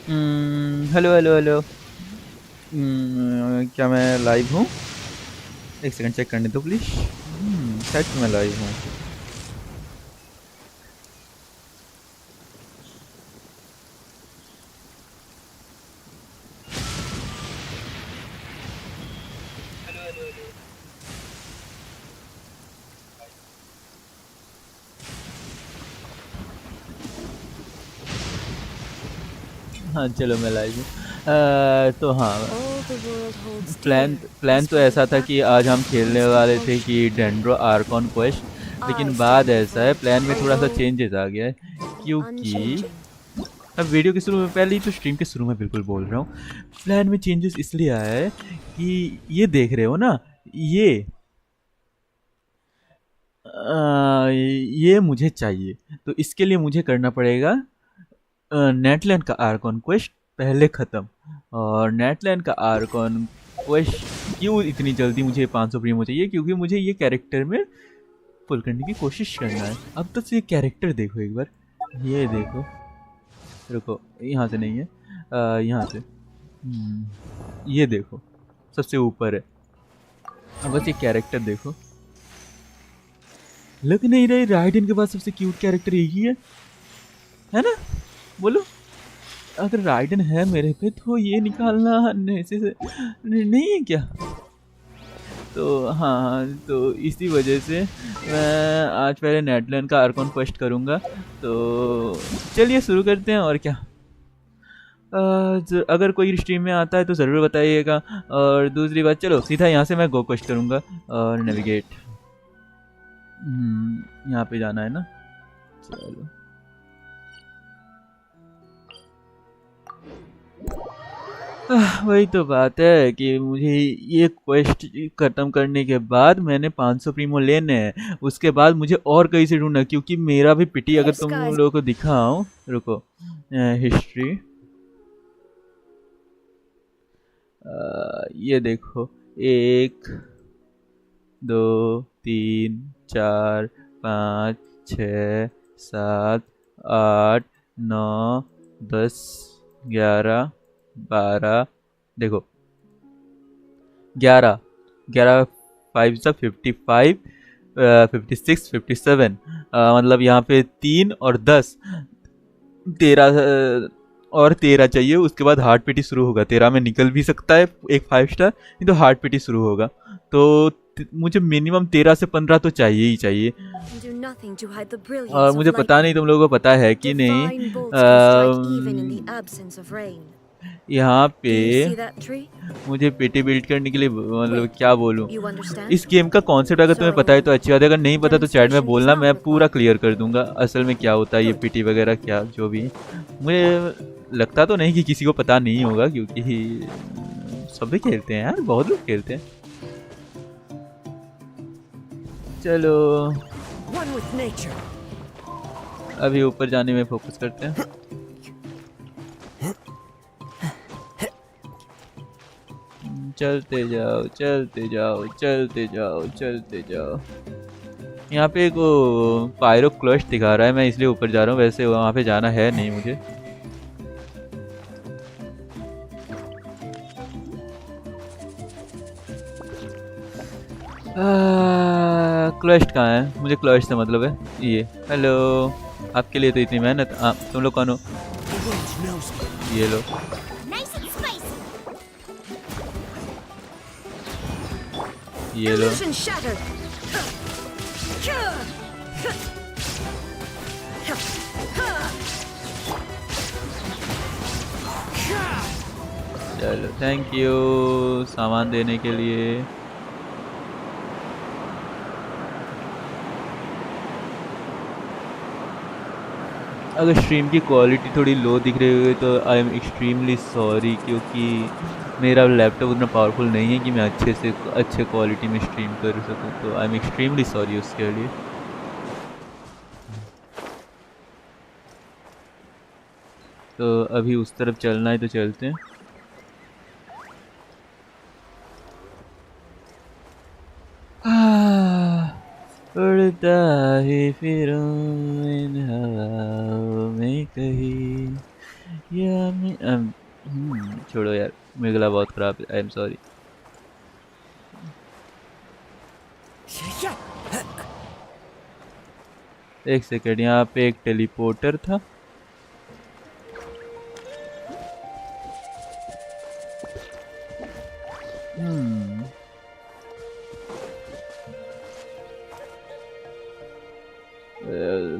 Hello hello hello. क्या मैं live हूँ? एक सेकंड चेक करने दो प्लीज। शायद मैं लाइव हूँ। हाँ चलो मैं लाइव हूँ। तो हाँ, प्लान प्लान तो ऐसा था कि आज हम खेलने वाले थे कि डेंड्रो आर्कॉन क्वेस्ट। लेकिन बाद ऐसा है, प्लान में थोड़ा सा चेंजेस आ गया है क्योंकि अब वीडियो के शुरू में, पहले ही तो स्ट्रीम के शुरू में बिल्कुल बोल रहा हूँ, प्लान में चेंजेस इसलिए आया है कि ये देख रहे हो ना, ये ये मुझे चाहिए। तो इसके लिए मुझे करना पड़ेगा नेटलैंड का आर्कॉन क्वेस्ट पहले ख़त्म। और नेटलैंड का आर्कॉन क्वेस्ट क्यों इतनी जल्दी मुझे 500 प्रीमो चाहिए, क्योंकि मुझे ये कैरेक्टर में फुल करने की कोशिश करना है। अब तक से ये कैरेक्टर देखो एक बार, ये देखो, रुको यहाँ से नहीं है, यहाँ से, ये देखो सबसे ऊपर है। अब बस ये कैरेक्टर देखो, लग नहीं रही राइडन के बाद सबसे क्यूट कैरेक्टर यही है ना? बोलो, अगर राइडन है मेरे पे तो ये निकालना नहीं है क्या? तो हाँ, तो इसी वजह से मैं आज पहले नेटलैंड का आर्कॉन क्वेस्ट करूँगा। तो चलिए शुरू करते हैं, और क्या। अगर कोई स्ट्रीम में आता है तो ज़रूर बताइएगा। और दूसरी बात, चलो सीधा यहाँ से मैं गो क्वेस्ट करूँगा और नेविगेट, यहाँ पे जाना है ना, चलो। वही तो बात है कि मुझे ये क्वेस्ट खत्म करने के बाद मैंने 500 प्रीमो लेने हैं। उसके बाद मुझे और कहीं से ढूंढना, क्योंकि मेरा भी पिटी, अगर तुम लोगों को दिखाऊं, रुको, हिस्ट्री, ये देखो, 1 2 3 4 5 6 7 8 9 10 11 12, देखो 11, 11 5 सा 55, 56 57, मतलब यहाँ पे 3 और 10, 13, और 13 चाहिए। उसके बाद हार्ट पीटी शुरू होगा। 13 में निकल भी सकता है एक 5 स्टार, नहीं तो हार्ट पीटी शुरू होगा। तो मुझे मिनिमम 13 से 15 तो चाहिए ही चाहिए। और मुझे पता नहीं तुम लोगों को पता है कि नहीं, यहाँ पे मुझे पेटी बिल्ड करने के लिए, मतलब क्या बोलूँ, इस गेम का कॉन्सेप्ट अगर तुम्हें पता है तो अच्छी बात है, अगर नहीं पता तो चैट में बोलना, मैं पूरा क्लियर कर दूंगा असल में क्या होता है ये पीटी वगैरह, क्या जो भी। मुझे लगता तो नहीं कि किसी को पता नहीं होगा, क्योंकि सभी खेलते हैं यार, बहुत लोग खेलते हैं। चलो अभी ऊपर जाने में फोकस करते हैं। चलते जाओ चलते जाओ चलते जाओ चलते जाओ। यहाँ पे एक पायरो क्लस्ट दिखा रहा है, मैं इसलिए ऊपर जा रहा हूँ, वैसे वहाँ पे जाना है नहीं मुझे। क्लस्ट कहाँ है? मुझे क्लस्ट से मतलब है ये। हेलो, आपके लिए तो इतनी मेहनत। तुम लोग कौन हो? ये लो, ये लो। चलो थैंक यू सामान देने के लिए। अगर स्ट्रीम की क्वालिटी थोड़ी लो दिख रही हुई तो आई एम एक्सट्रीमली सॉरी, क्योंकि मेरा लैपटॉप उतना पावरफुल नहीं है कि मैं अच्छे क्वालिटी में स्ट्रीम कर सकूं। तो आई एम एक्सट्रीमली सॉरी उसके लिए। तो अभी उस तरफ चलना है तो चलते हैं। उड़ता ही फिरूं इन हवाओं में कहीं, छोड़ो यार, मेरा गला बहुत खराब है, आई एम सॉरी। एक सेकेंड, यहाँ पे एक टेलीपोर्टर था।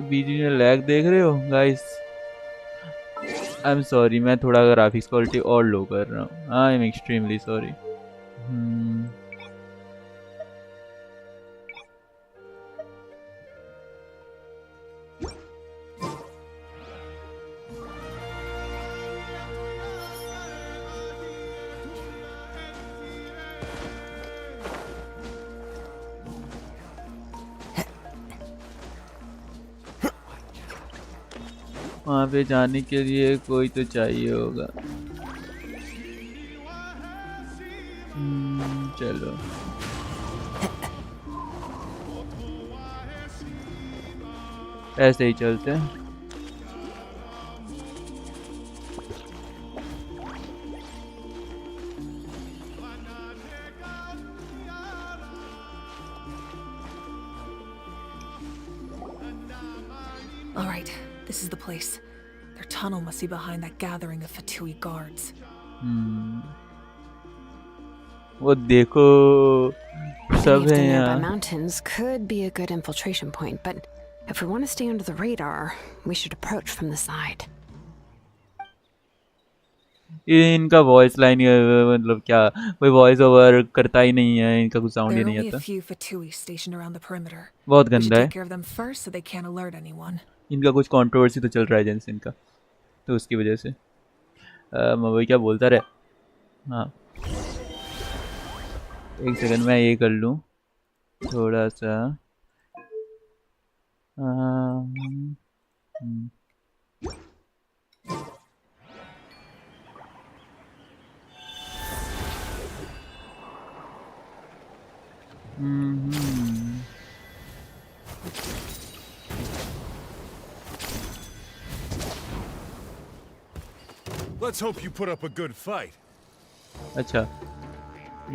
बीजी में लैग देख रहे हो गाइस? आई एम सॉरी, मैं थोड़ा ग्राफिक्स क्वालिटी और लो कर रहा हूँ। I am extremely sorry. वहाँ पे जाने के लिए कोई तो चाहिए होगा। चलो ऐसे ही चलते हैं। All right, this is the place. Their tunnel must be behind that gathering of Fatui guards. वो देखो सब है Anything nearby यहाँ। mountains could be a good infiltration point, but if we want to stay under the radar, we should approach from the side. इनका voice line मतलब क्या, कोई voice over करता ही नहीं है, इनका कुछ साउंड There ही are नहीं only a आता। few Fatui stationed around the perimeter. बहुत We should गंदा है। take care of them first so they can't alert anyone. इनका कुछ कंट्रोवर्सी तो चल रहा है जेंसिन का, तो उसकी वजह से मैं वही क्या बोलता रहे। हाँ एक सेकंड, मैं ये कर लूँ थोड़ा सा। Let's hope you put up a good fight. अच्छा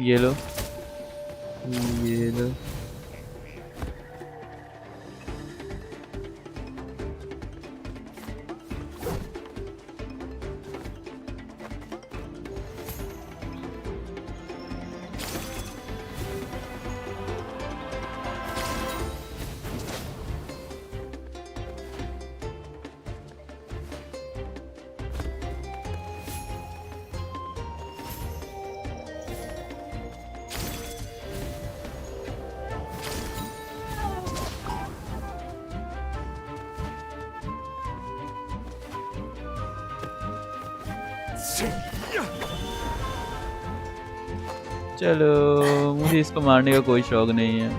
ये लो, ये लो। चलो मुझे इसको मारने का कोई शौक नहीं है।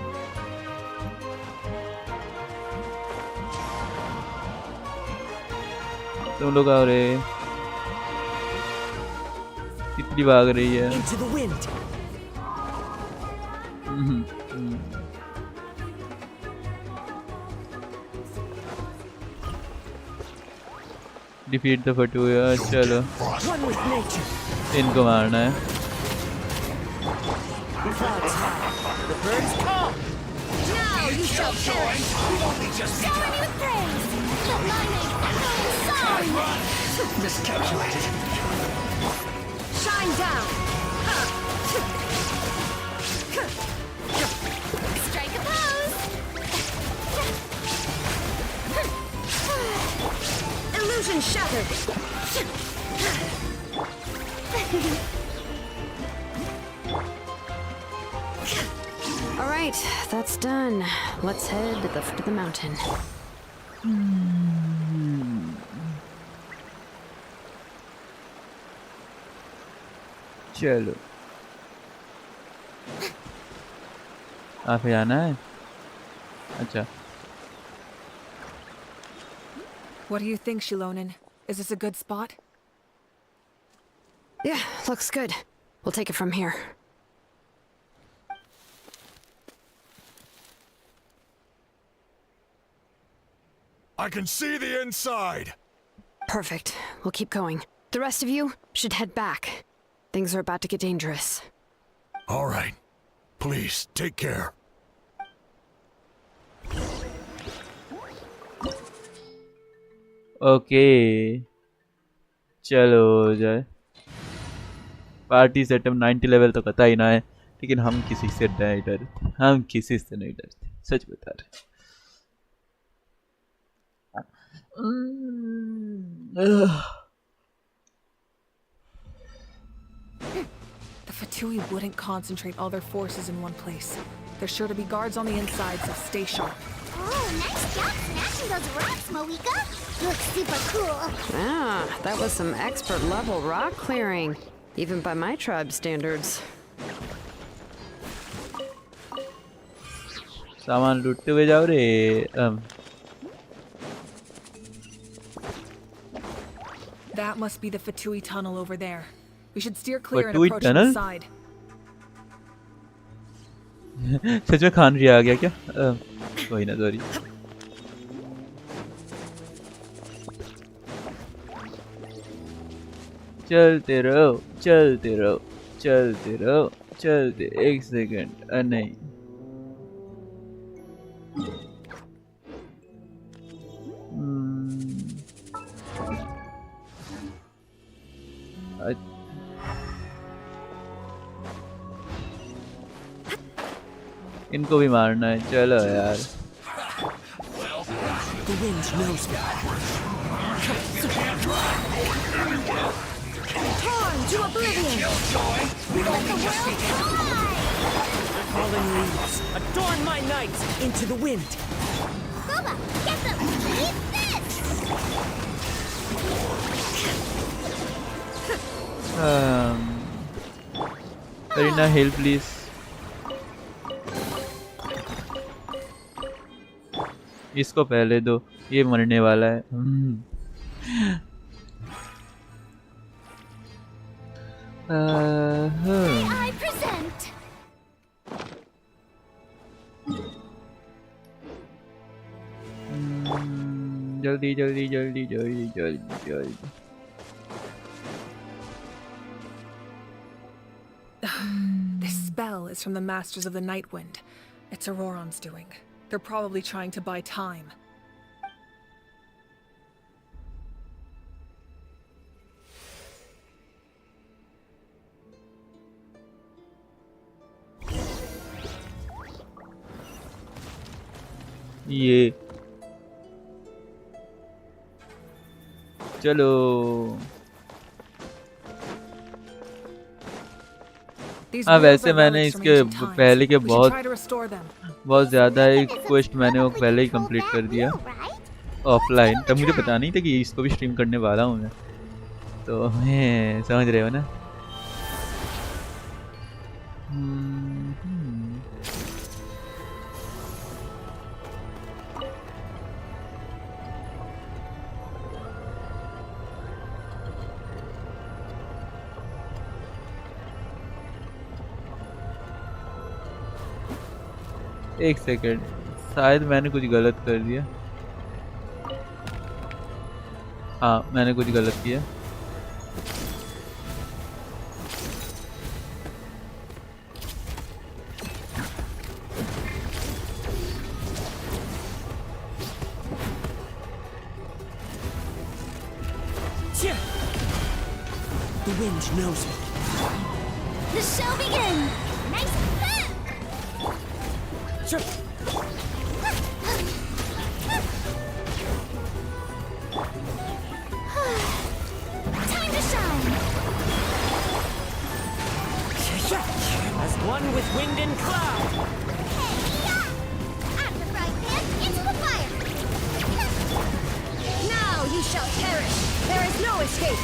तुम लोग आ रहे, कितनी भाग रही है। डिफीट द फटुआ। चलो इनको मारना है। Now you shall perish. Shower me with praise. Let my name echo the song. Miscalculated. Shine down. Strike a pose. Illusion shattered. All right, that's done. Let's head to the foot of the mountain. चलो आप जाना है। अच्छा What do you think, Shilonin? Is this a good spot? Yeah, looks good. We'll take it from here. I can see the inside. Perfect. We'll keep going. The rest of you should head back. Things are about to get dangerous. All right. Please, take care. Okay, चलो हो जाए। Party setup 90 level तो कता ही ना है, लेकिन हम किसी से नहीं डरते, हम किसी से नहीं डरते, सच बता रहे। The Fatui wouldn't concentrate all their forces in one place. There's sure to be guards on the inside, so stay sharp. Oh, nice job smashing those rocks, Moika. Looks super cool. Ah, that was some expert level rock clearing, even by my tribe standards. सामान लूटते हुए जाओ रे। That must be the Fatui tunnel over there. We should steer clear and Fatui approach from tunnel? the side. सच में खान रिया आ गया क्या? कोई ना, sorry. चलते रहो, चलते रहो, चलते रहो, चलते। एक सेकंड, नहीं। इनको भी मारना है, चलो यार। The wind knows me. Torn to oblivion. Let the world fly. Fallen leaves, adorn my night into the wind. Booba, get them. Eat this. Kareena help please. इसको पहले दो, ये मरने वाला है। I present. जल्दी जल्दी जल्दी जल्दी जल्दी जल्दी। This spell is from the Masters of the Night Wind. It's Auroron's doing. They're probably trying to buy time. ये चलो। These हाँ, rules वैसे are मैंने relics from इसके ancient times. पहले के We should बहुत try to restore them. बहुत ज़्यादा ही It's a क्वेस्ट मैंने वो totally पहले ही controlled कंप्लीट कर bad दिया wheel, right? ऑफलाइन। तब मुझे पता नहीं था कि इसको भी स्ट्रीम करने वाला हूँ मैं, तो मैं समझ रहे हो ना। एक सेकंड, शायद मैंने कुछ गलत कर दिया। हाँ, मैंने कुछ गलत किया। The wind knows me. The show begins. Nice hit. Time to shine. As one with wind and cloud. Out the frying pan into the fire. Now you shall perish. There is no escape.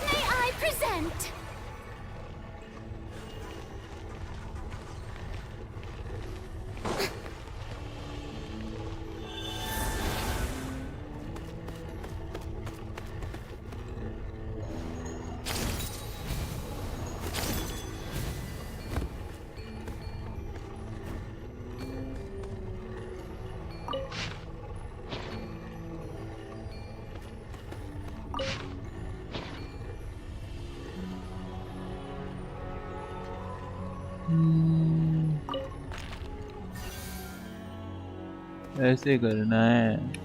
May I present? ऐसे करना है।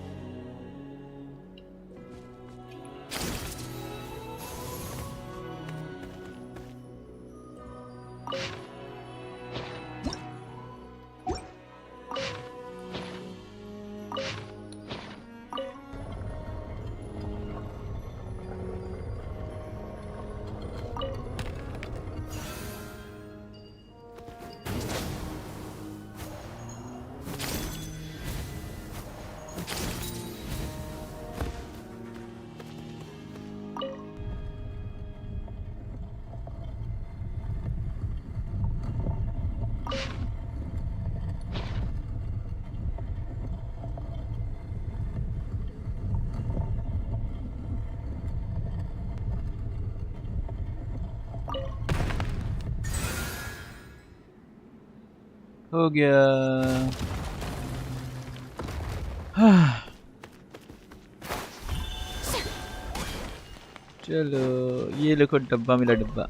हो गया। चलो ये देखो डब्बा मिला डब्बा।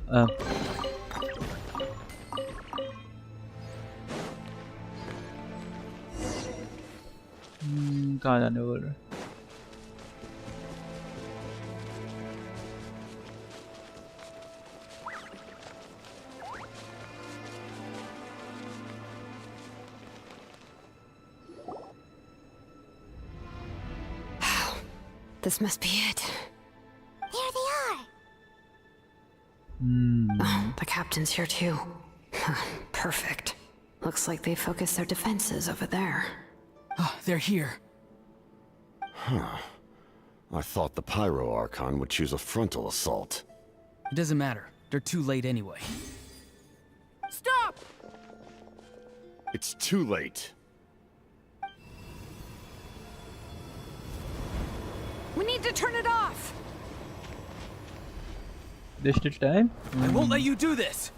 कहाँ जाने बोल रहे? This must be it. There they are. Oh, the captain's here too. Perfect. Looks like they focused their defenses over there. Oh, they're here. I thought the Pyro Archon would choose a frontal assault. It doesn't matter. They're too late anyway. Stop! It's too late. We need to turn it off! Just in time. I won't let you do this!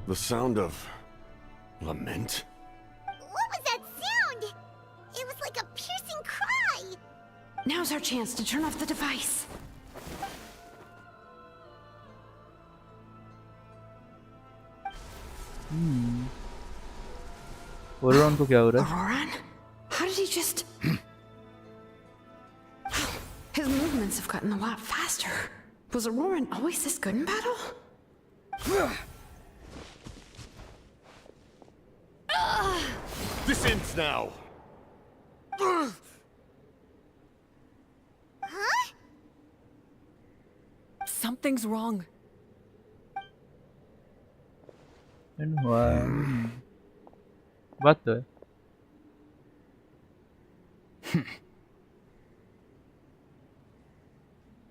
The sound of lament? What was that sound? It was like a piercing cry. Now's our chance to turn off the device. Aron को क्या हो रहा है? Auroran? How did he just... His movements have gotten a lot faster. Was Auroran always this good in battle? This ends now! Huh? Something's wrong. And why? बात तो है।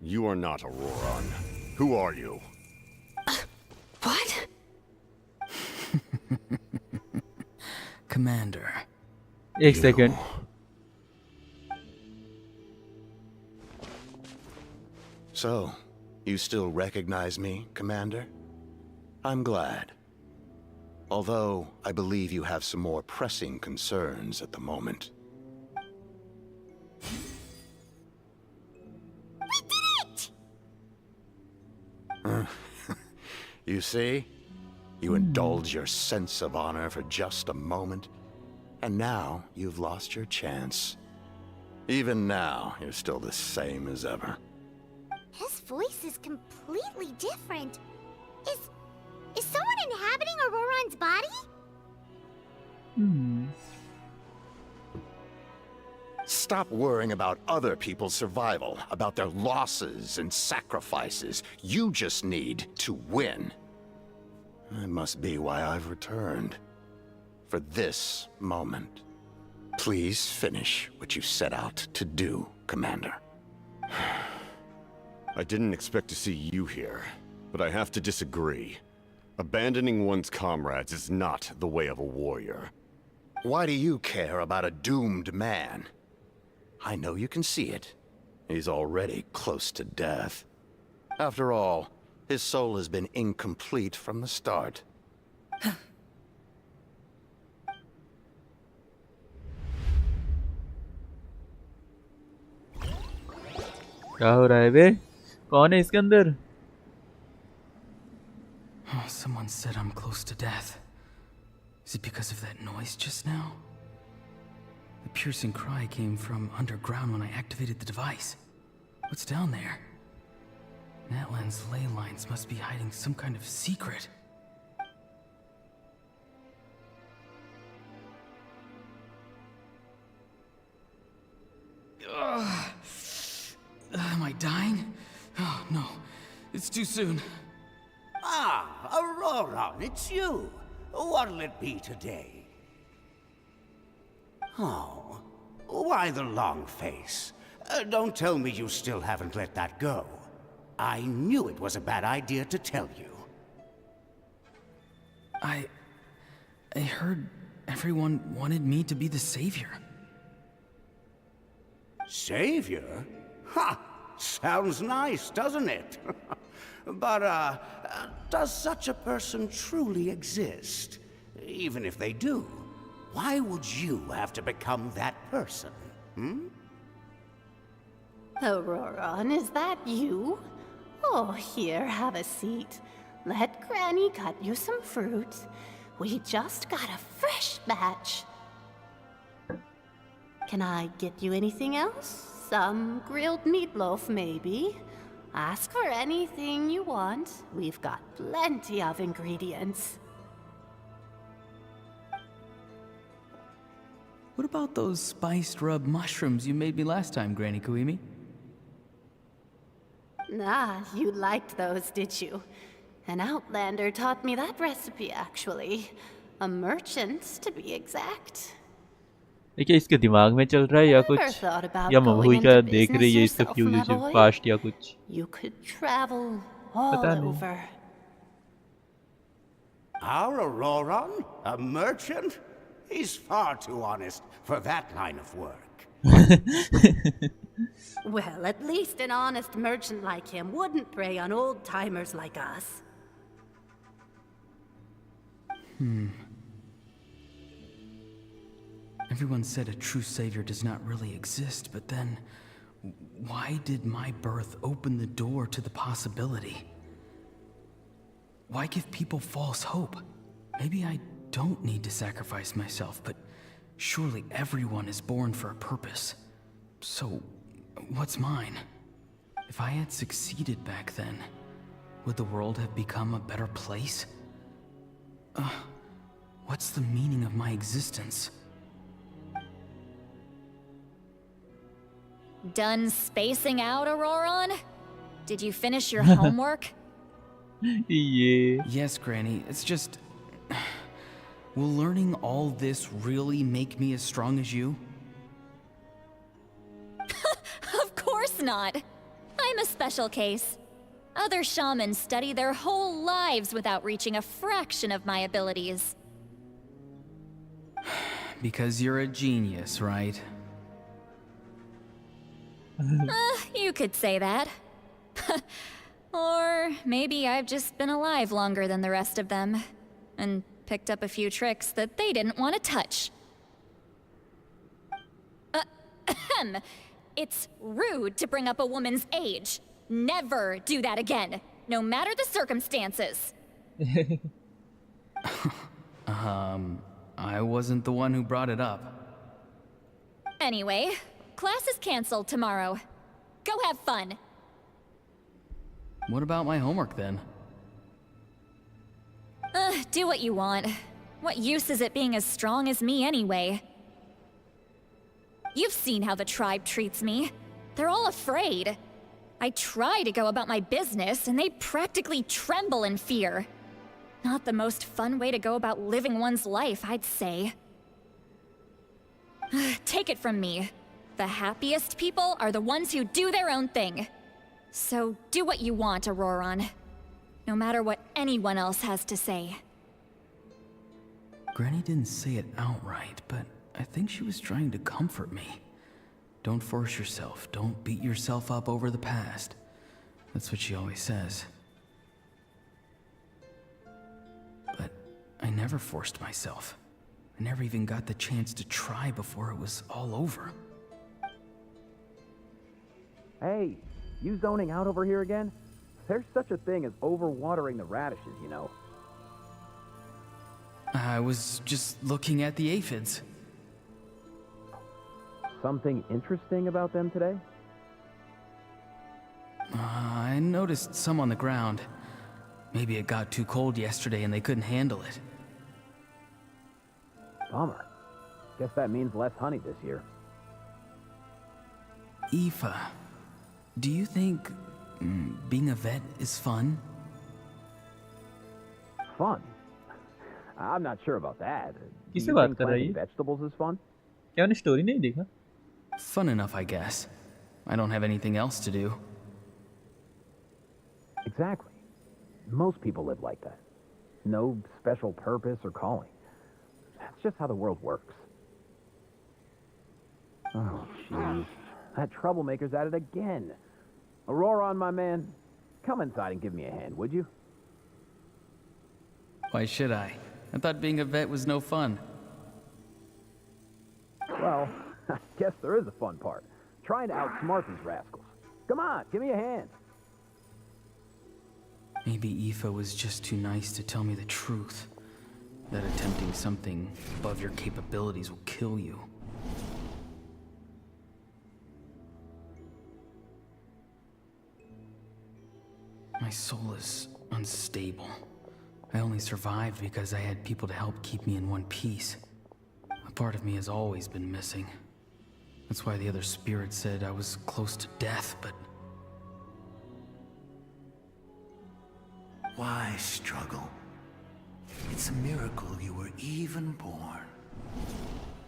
You are not Auroran. Who are you? What? Commander. एक second. So, you still recognize me, Commander? I'm glad. Although, I believe you have some more pressing concerns at the moment. We did it! You see? You indulge your sense of honor for just a moment, and now you've lost your chance. Even now, you're still the same as ever. His voice is completely different. Is someone inhabiting Auroran's body? Stop worrying about other people's survival, about their losses and sacrifices. You just need to win. That must be why I've returned. For this moment. Please finish what you set out to do, Commander. I didn't expect to see you here, but I have to disagree. Abandoning one's comrades is not the way of a warrior. Why do you care about a doomed man? I know you can see it. He's already close to death. After all, his soul has been incomplete from the start. क्या हो रहा है बे? कौन है इसके अंदर? Oh, someone said I'm close to death. Is it because of that noise just now? The piercing cry came from underground when I activated the device. What's down there? Natlan's ley lines must be hiding some kind of secret. Am I dying? Oh, no. It's too soon. Ah, Aurora, it's you. What'll it be today? Oh, why the long face? Don't tell me you still haven't let that go. I knew it was a bad idea to tell you. I heard everyone wanted me to be the savior. Savior? Ha! Sounds nice, doesn't it? But, does such a person truly exist? Even if they do, why would you have to become that person? Auroron, is that you? Oh, here, have a seat. Let Granny cut you some fruit. We just got a fresh batch. Can I get you anything else? Some grilled meatloaf, maybe? Ask for anything you want. We've got plenty of ingredients. What about those spiced rub mushrooms you made me last time, Granny Kuimi? Ah, you liked those, did you? An outlander taught me that recipe, actually. A merchant, to be exact. ये क्या इसके दिमाग में चल रहा है या Ever कुछ, thought about या going मम्मी का into देख रही business है इसका yourself, future my boy? Past या कुछ? You could travel all पता नहीं. over. Our Auroron? A merchant? He's far too honest for that line of work. Well, at least an honest merchant like him wouldn't prey on old-timers like us. Everyone said a true savior does not really exist, but then why did my birth open the door to the possibility? Why give people false hope? Maybe I don't need to sacrifice myself, but surely everyone is born for a purpose. So, what's mine? If I had succeeded back then, would the world have become a better place? What's the meaning of my existence? Done spacing out, Auroron? Did you finish your homework? ये Yes, Granny, it's just... Will learning all this really make me as strong as you? Of course not. I'm a special case. Other shamans study their whole lives without reaching a fraction of my abilities. Because you're a genius, right? You could say that. Or maybe I've just been alive longer than the rest of them, and picked up a few tricks that they didn't want to touch. It's rude to bring up a woman's age. Never do that again, no matter the circumstances. I wasn't the one who brought it up. Anyway, class is canceled tomorrow. Go have fun. What about my homework then? Do what you want. What use is it being as strong as me anyway? You've seen how the tribe treats me. They're all afraid. I try to go about my business, and they practically tremble in fear. Not the most fun way to go about living one's life, I'd say. Take it from me. The happiest people are the ones who do their own thing. So do what you want, Auroron. No matter what anyone else has to say. Granny didn't say it outright, but I think she was trying to comfort me. Don't force yourself. Don't beat yourself up over the past. That's what she always says. But I never forced myself. I never even got the chance to try before it was all over. Hey, You zoning out over here again? There's such a thing as overwatering the radishes, you know. I was just looking at the aphids. Something interesting about them today? I noticed some on the ground. Maybe it got too cold yesterday and they couldn't handle it. Bummer. Guess that means less honey this year. Aoife, do you think being a vet is fun? Fun? I'm not sure about that. Do किससे you बात think कर रहा है planting ये? vegetables is fun? क्या आपने story नहीं देखा? Fun enough, I guess. I don't have anything else to do. Exactly. Most people live like that. No special purpose or calling. That's just how the world works. Oh, jeez. That troublemaker's at it again. Auroron, my man, come inside and give me a hand, would you? Why should I? I thought being a vet was no fun. Well, I guess there is a fun part. Trying to outsmart these rascals. Come on, give me a hand. Maybe Aoife was just too nice to tell me the truth. That attempting something above your capabilities will kill you. My soul is unstable. I only survived because I had people to help keep me in one piece. A part of me has always been missing. That's why the other spirit said I was close to death, but... Why struggle? It's a miracle you were even born.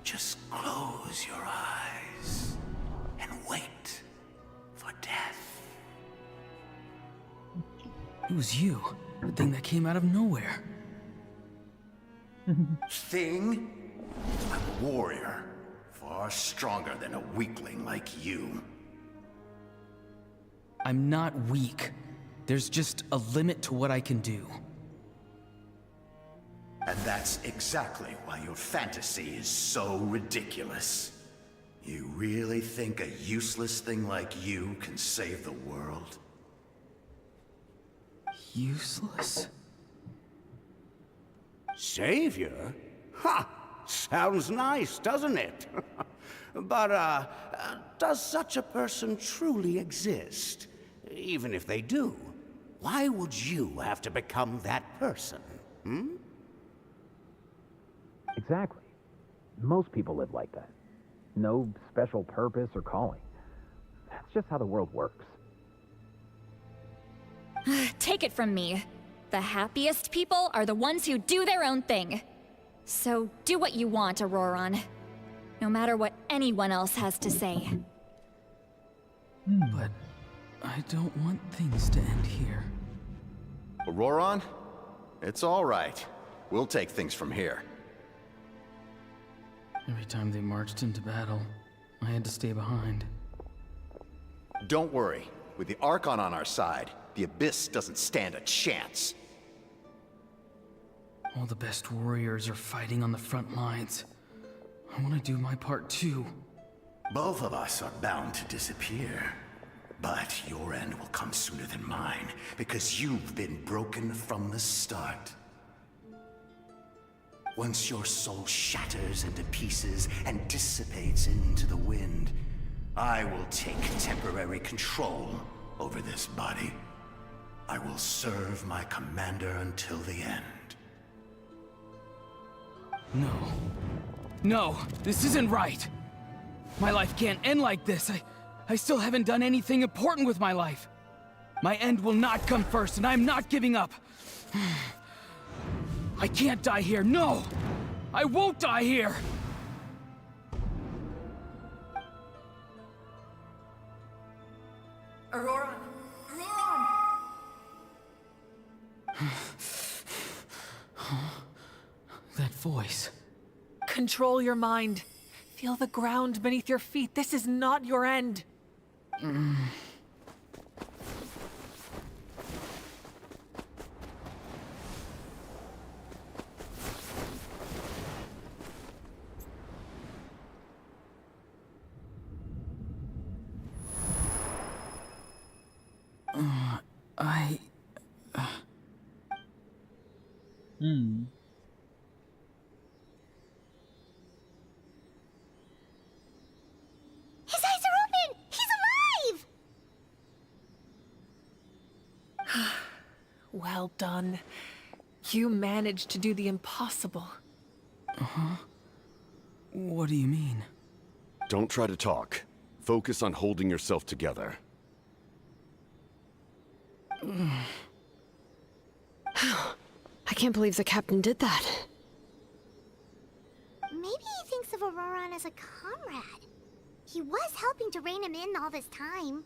Just close your eyes and wait for death. It was you, the thing that came out of nowhere. Thing? I'm a warrior. Far stronger than a weakling like you. I'm not weak. There's just a limit to what I can do. And that's exactly why your fantasy is so ridiculous. You really think a useless thing like you can save the world? Useless? Savior? Ha! Sounds nice, doesn't it? But, does such a person truly exist? Even if they do, why would you have to become that person? Hmm? Exactly. Most people live like that. No special purpose or calling. That's just how the world works. Take it from me. The happiest people are the ones who do their own thing. So do what you want, Auroron. No matter what anyone else has to say. But I don't want things to end here. Auroron? It's all right. We'll take things from here. Every time they marched into battle, I had to stay behind. Don't worry. With the Archon on our side, the Abyss doesn't stand a chance. All the best warriors are fighting on the front lines. I want to do my part too. Both of us are bound to disappear. But your end will come sooner than mine, because you've been broken from the start. Once your soul shatters into pieces and dissipates into the wind, I will take temporary control over this body. I will serve my commander until the end. No. No, this isn't right. My life can't end like this. I still haven't done anything important with my life. My end will not come first, and I'm not giving up. I can't die here, no! I won't die here! Auroron! Auroron! That voice. Control your mind. Feel the ground beneath your feet. This is not your end. Hmm. His eyes are open! He's alive! Well done. You managed to do the impossible. What do you mean? Don't try to talk. Focus on holding yourself together. I can't believe the captain did that. Maybe he thinks of Auroran as a comrade. He was helping to rein him in all this time.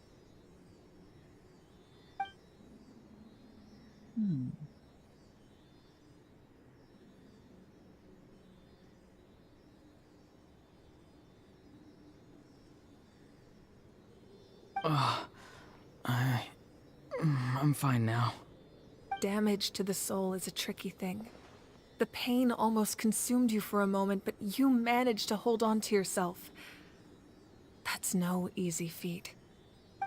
I'm fine now. Damage to the soul is a tricky thing. The pain almost consumed you for a moment, but you managed to hold on to yourself. That's no easy feat.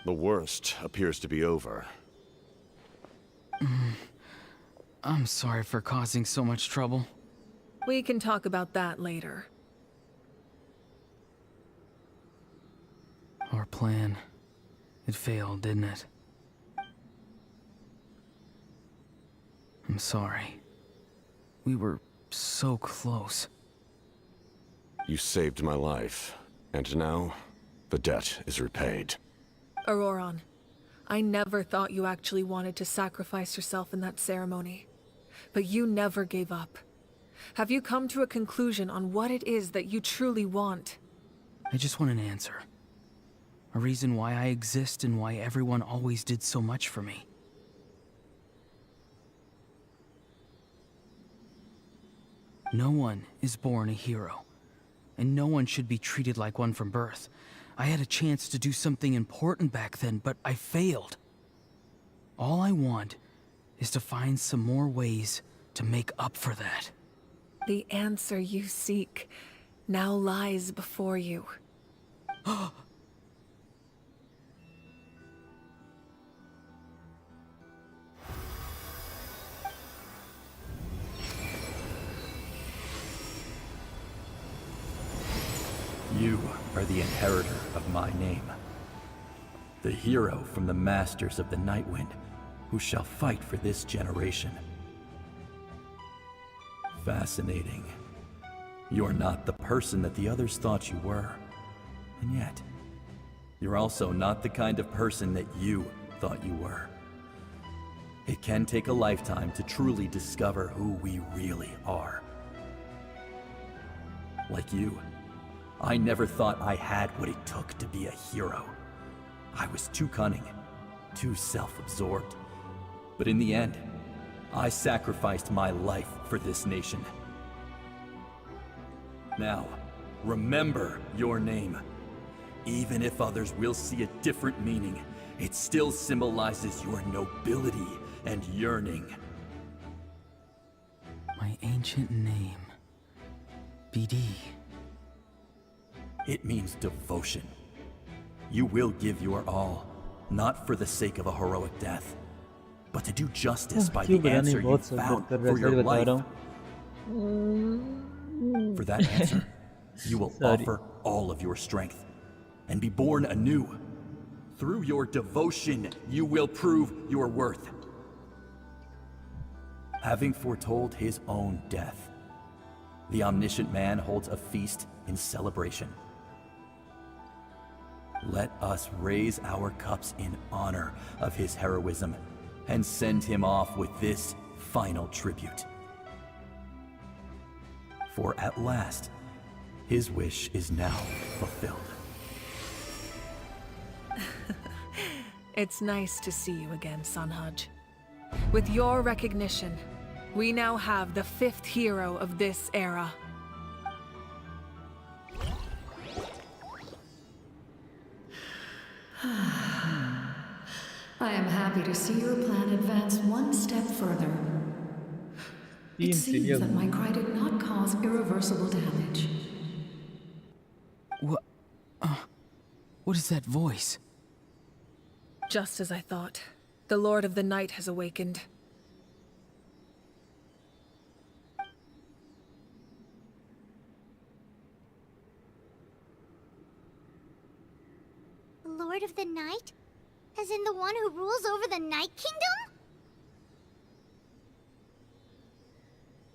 The worst appears to be over. I'm sorry for causing so much trouble. We can talk about that later. Our plan. It failed, didn't it? I'm sorry. We were so close. You saved my life, and now the debt is repaid. Auroran, I never thought you actually wanted to sacrifice yourself in that ceremony. But you never gave up. Have you come to a conclusion on what it is that you truly want? I just want an answer. A reason why I exist and why everyone always did so much for me. No one is born a hero, and no one should be treated like one from birth. I had a chance to do something important back then, but I failed. All I want is to find some more ways to make up for that. The answer you seek now lies before you. You are the inheritor of my name. The hero from the Masters of the Nightwind, who shall fight for this generation. Fascinating. You're not the person that the others thought you were. And yet, you're also not the kind of person that you thought you were. It can take a lifetime to truly discover who we really are. Like you, I never thought I had what it took to be a hero. I was too cunning, too self-absorbed. But in the end, I sacrificed my life for this nation. Now, remember your name. Even if others will see a different meaning, it still symbolizes your nobility and yearning. My ancient name. BD. It means devotion. You will give your all, not for the sake of a heroic death, but to do justice by the answer you found for your life. For that answer, you will offer all of your strength and be born anew. Through your devotion, you will prove your worth. Having foretold his own death, the omniscient man holds a feast in celebration. Let us raise our cups in honor of his heroism and send him off with this final tribute. For at last, his wish is now fulfilled. It's nice to see you again, Sanhaj. With your recognition, we now have the 5th hero of this era. I am happy to see your plan advance one step further. It seems that my cry did not cause irreversible damage. What is that voice? Just as I thought. The Lord of the Night has awakened. Lord of the Night? As in the one who rules over the Night Kingdom?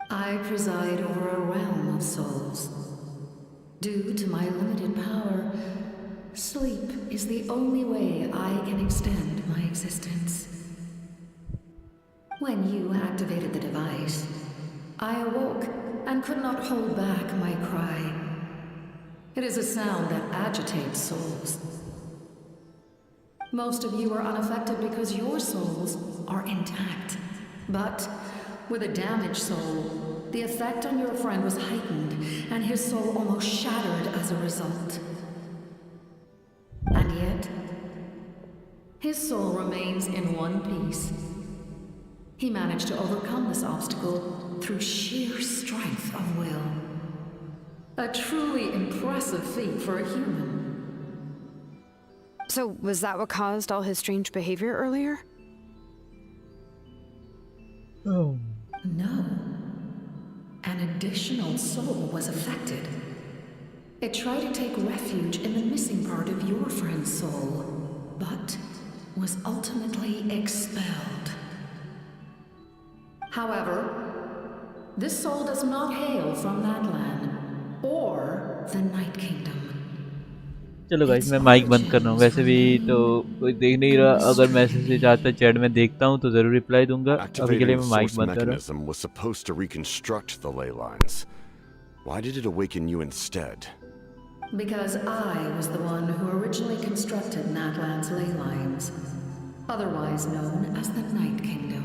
I preside over a realm of souls. Due to my limited power, sleep is the only way I can extend my existence. When you activated the device, I awoke and could not hold back my cry. It is a sound that agitates souls. Most of you are unaffected because your souls are intact. But with a damaged soul, the effect on your friend was heightened, and his soul almost shattered as a result. And yet, his soul remains in one piece. He managed to overcome this obstacle through sheer strength of will. A truly impressive feat for a human. So, was that what caused all his strange behavior earlier? Oh. No. An additional soul was affected. It tried to take refuge in the missing part of your friend's soul, but was ultimately expelled. However, this soul does not hail from that land, or the Night Kingdom. चलो guys मैं mic बंद कर रहा हूँ वैसे भी तो कोई देख नहीं रहा अगर मैसेज आता है चैट में देखता हूँ तो जरूर रिप्लाई दूंगा अभी के लिए मैं माइक बंद कर रहा हूँ was supposed to reconstruct the ley lines. Why did it awaken you instead? Because I was the one who originally constructed Natlan's ley lines, otherwise known as the Night Kingdom.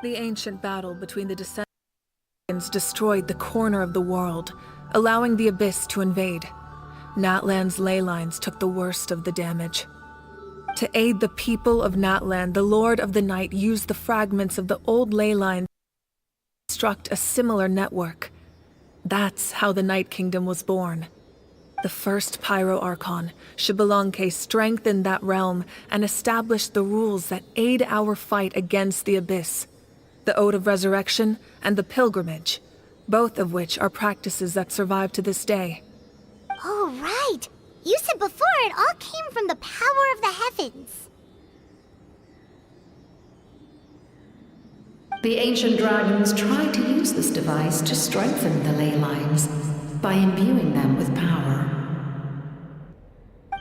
The ancient battle between the descendants destroyed the corner of the world, allowing the Abyss to invade. Natlan's ley lines took the worst of the damage. To aid the people of Natlan, the Lord of the Night used the fragments of the old ley lines to construct a similar network. That's how the Night Kingdom was born. The first Pyro Archon, Xbalanque, strengthened that realm and established the rules that aid our fight against the Abyss. The Ode of Resurrection and the Pilgrimage, both of which are practices that survive to this day. Oh, right! You said before it all came from the power of the heavens. The ancient dragons tried to use this device to strengthen the ley lines by imbuing them with power.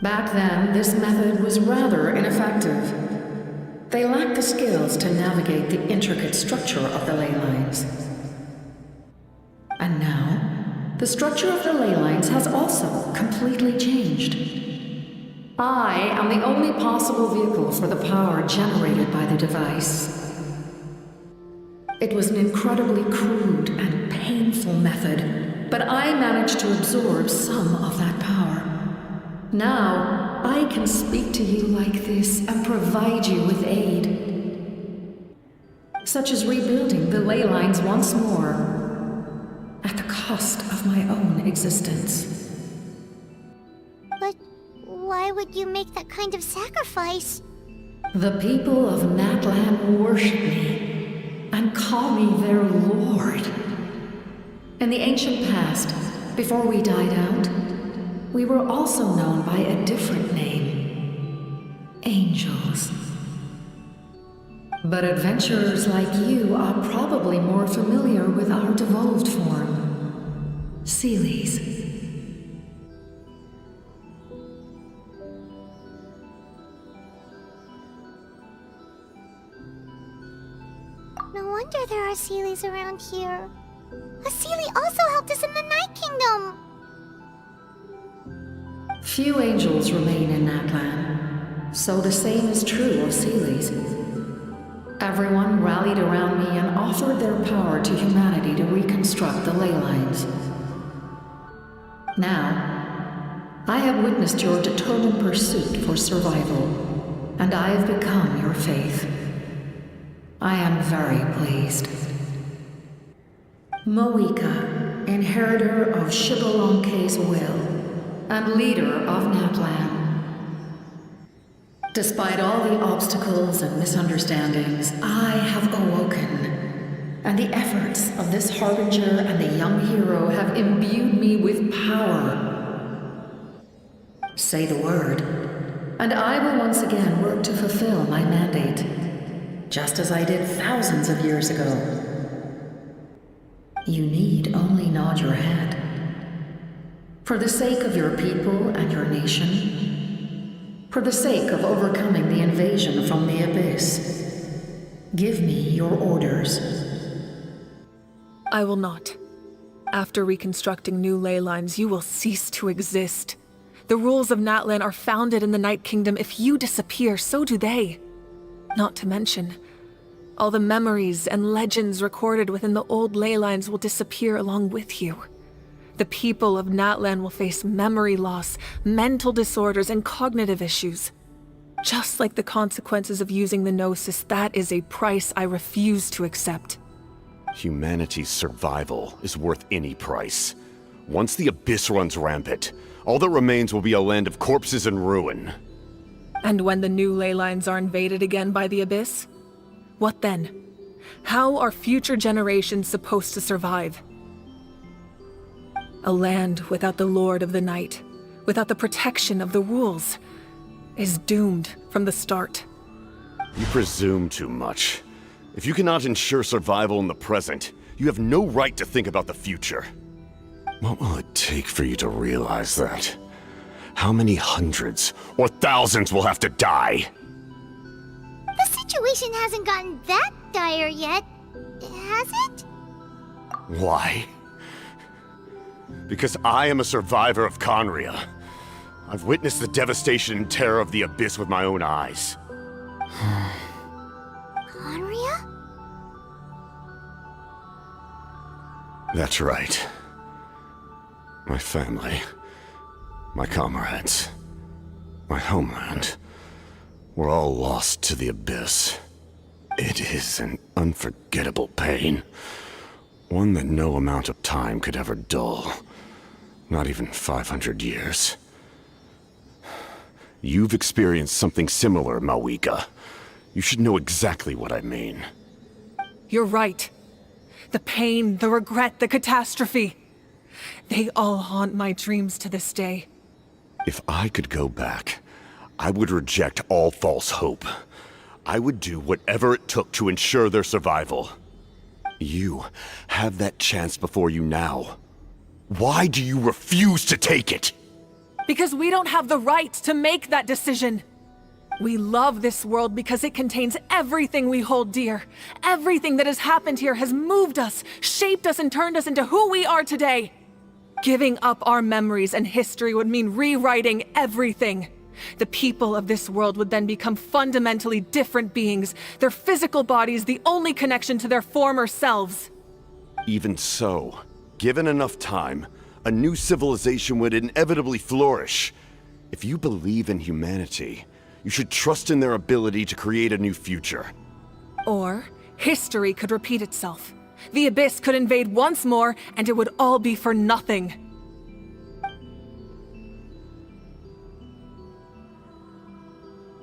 Back then, this method was rather ineffective. They lacked the skills to navigate the intricate structure of the ley lines. And now, the structure of the ley lines has also completely changed. I am the only possible vehicle for the power generated by the device. It was an incredibly crude and painful method, but I managed to absorb some of that power. Now, I can speak to you like this and provide you with aid. Such as rebuilding the ley lines once more, at the cost of my own existence. But why would you make that kind of sacrifice? The people of Natlan worship me and call me their lord. In the ancient past, before we died out, we were also known by a different name. Angels. But adventurers like you are probably more familiar with our devolved form. Seelies. No wonder there are Seelies around here. A Seelie also helped us in the Night Kingdom! Few angels remain in Natlan, so the same is true of Seelies. Everyone rallied around me and offered their power to humanity to reconstruct the ley lines. Now, I have witnessed your determined pursuit for survival, and I have become your faith. I am very pleased. Moika, inheritor of Xbalanque's will, and leader of Natlan. Despite all the obstacles and misunderstandings, I have awoken. And the efforts of this Harbinger and the young hero have imbued me with power. Say the word, and I will once again work to fulfill my mandate, just as I did thousands of years ago. You need only nod your head. For the sake of your people and your nation, for the sake of overcoming the invasion from the Abyss, give me your orders. I will not. After reconstructing new ley lines, you will cease to exist. The rules of Natlan are founded in the Night Kingdom. If you disappear, so do they. Not to mention, all the memories and legends recorded within the old ley lines will disappear along with you. The people of Natlan will face memory loss, mental disorders, and cognitive issues. Just like the consequences of using the Gnosis, that is a price I refuse to accept. Humanity's survival is worth any price. Once the Abyss runs rampant, all that remains will be a land of corpses and ruin. And when the new ley lines are invaded again by the Abyss? What then? How are future generations supposed to survive? A land without the Lord of the Night, without the protection of the rules, is doomed from the start. You presume too much. If you cannot ensure survival in the present, you have no right to think about the future. What will it take for you to realize that? How many hundreds or thousands will have to die? The situation hasn't gotten that dire yet, has it? Why? Because I am a survivor of Conria. I've witnessed the devastation and terror of the Abyss with my own eyes. Conria? That's right. My family, my comrades, my homeland, were all lost to the Abyss. It is an unforgettable pain. One that no amount of time could ever dull. Not even 500 years. You've experienced something similar, Mawika. You should know exactly what I mean. You're right. The pain, the regret, the catastrophe. They all haunt my dreams to this day. If I could go back, I would reject all false hope. I would do whatever it took to ensure their survival. You have that chance before you now. Why do you refuse to take it? Because we don't have the right to make that decision. We love this world because it contains everything we hold dear. Everything that has happened here has moved us, shaped us, and turned us into who we are today. Giving up our memories and history would mean rewriting everything. The people of this world would then become fundamentally different beings, their physical bodies the only connection to their former selves. Even so, given enough time, a new civilization would inevitably flourish. If you believe in humanity, you should trust in their ability to create a new future. Or, history could repeat itself. The Abyss could invade once more, and it would all be for nothing.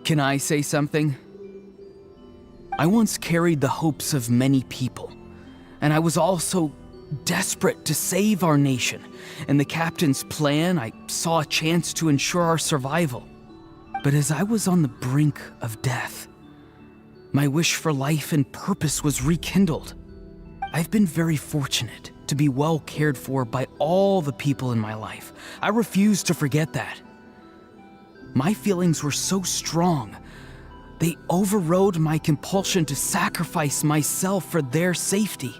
Can I say something? I once carried the hopes of many people, and I was also desperate to save our nation. In the captain's plan, I saw a chance to ensure our survival. But as I was on the brink of death, my wish for life and purpose was rekindled. I've been very fortunate to be well cared for by all the people in my life. I refuse to forget that. My feelings were so strong, they overrode my compulsion to sacrifice myself for their safety.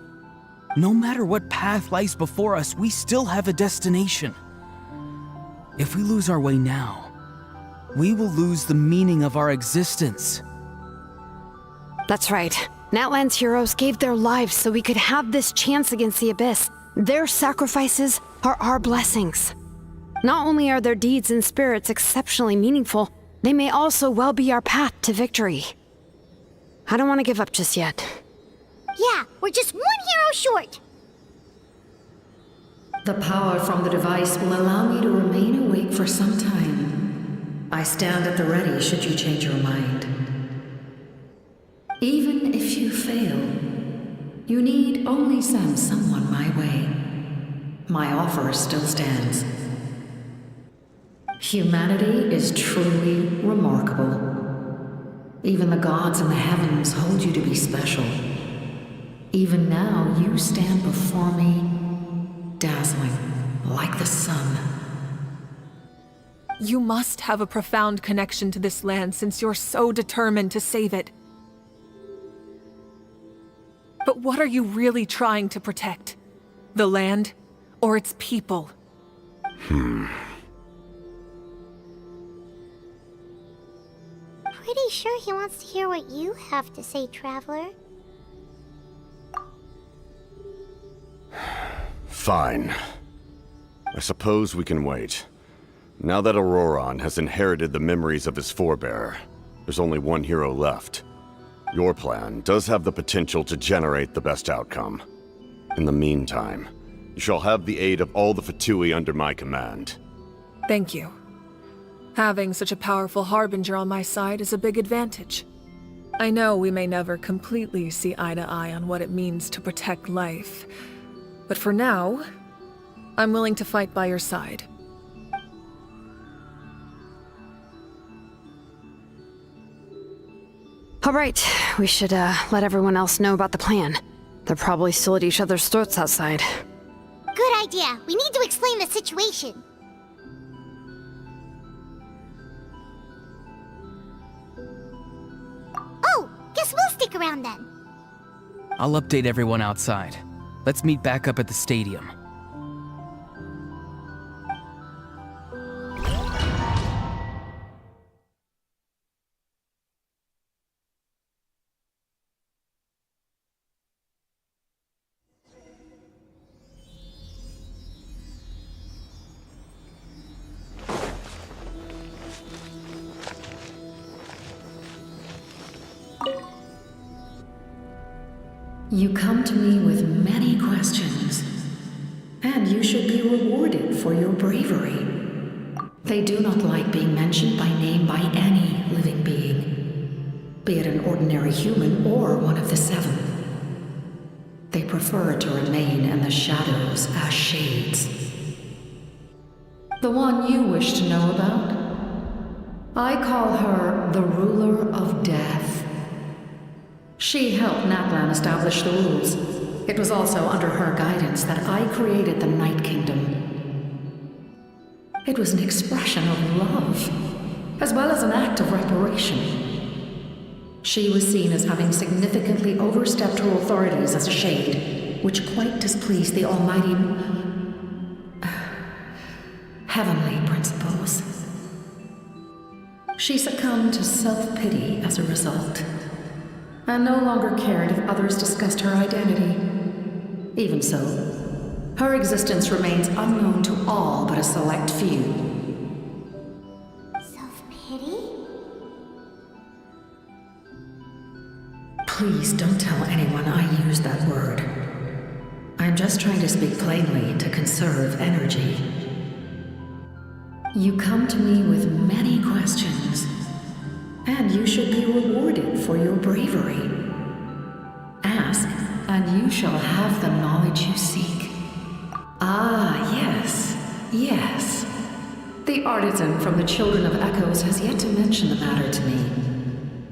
No matter what path lies before us, we still have a destination. If we lose our way now, we will lose the meaning of our existence. That's right. Natlan's heroes gave their lives so we could have this chance against the Abyss. Their sacrifices are our blessings. Not only are their deeds and spirits exceptionally meaningful, they may also well be our path to victory. I don't want to give up just yet. Yeah, we're just one hero short. The power from the device will allow me to remain awake for some time. I stand at the ready should you change your mind. Even if you fail, you need only send someone my way. My offer still stands. Humanity is truly remarkable. Even the gods in the heavens hold you to be special. Even now, you stand before me, dazzling like the sun. You must have a profound connection to this land since you're so determined to save it. But what are you really trying to protect? The land or its people? Pretty sure he wants to hear what you have to say, Traveler. Fine. I suppose we can wait. Now that Auroron has inherited the memories of his forebear, there's only one hero left. Your plan does have the potential to generate the best outcome. In the meantime, you shall have the aid of all the Fatui under my command. Thank you. Having such a powerful harbinger on my side is a big advantage. I know we may never completely see eye to eye on what it means to protect life, but for now, I'm willing to fight by your side. All right, we should let everyone else know about the plan. They're probably still at each other's throats outside. Good idea. We need to explain the situation. Oh, guess we'll stick around then. I'll update everyone outside. Let's meet back up at the stadium. You come to me with many questions, and you should be rewarded for your bravery. They do not like being mentioned by name by any living being, be it an ordinary human or one of the seven. They prefer to remain in the shadows as shades. The one you wish to know about? I call her the Ruler of Death. She helped Natlan establish the rules. It was also under her guidance that I created the Night Kingdom. It was an expression of love, as well as an act of reparation. She was seen as having significantly overstepped her authorities as a shade, which quite displeased the almighty heavenly principles. She succumbed to self-pity as a result, and no longer cared if others discussed her identity. Even so, her existence remains unknown to all but a select few. Self-pity? Please don't tell anyone I use that word. I'm just trying to speak plainly to conserve energy. You come to me with many questions, and you should be rewarded for your bravery. Ask, and you shall have the knowledge you seek. Ah, yes, yes. The artisan from the Children of Echoes has yet to mention the matter to me.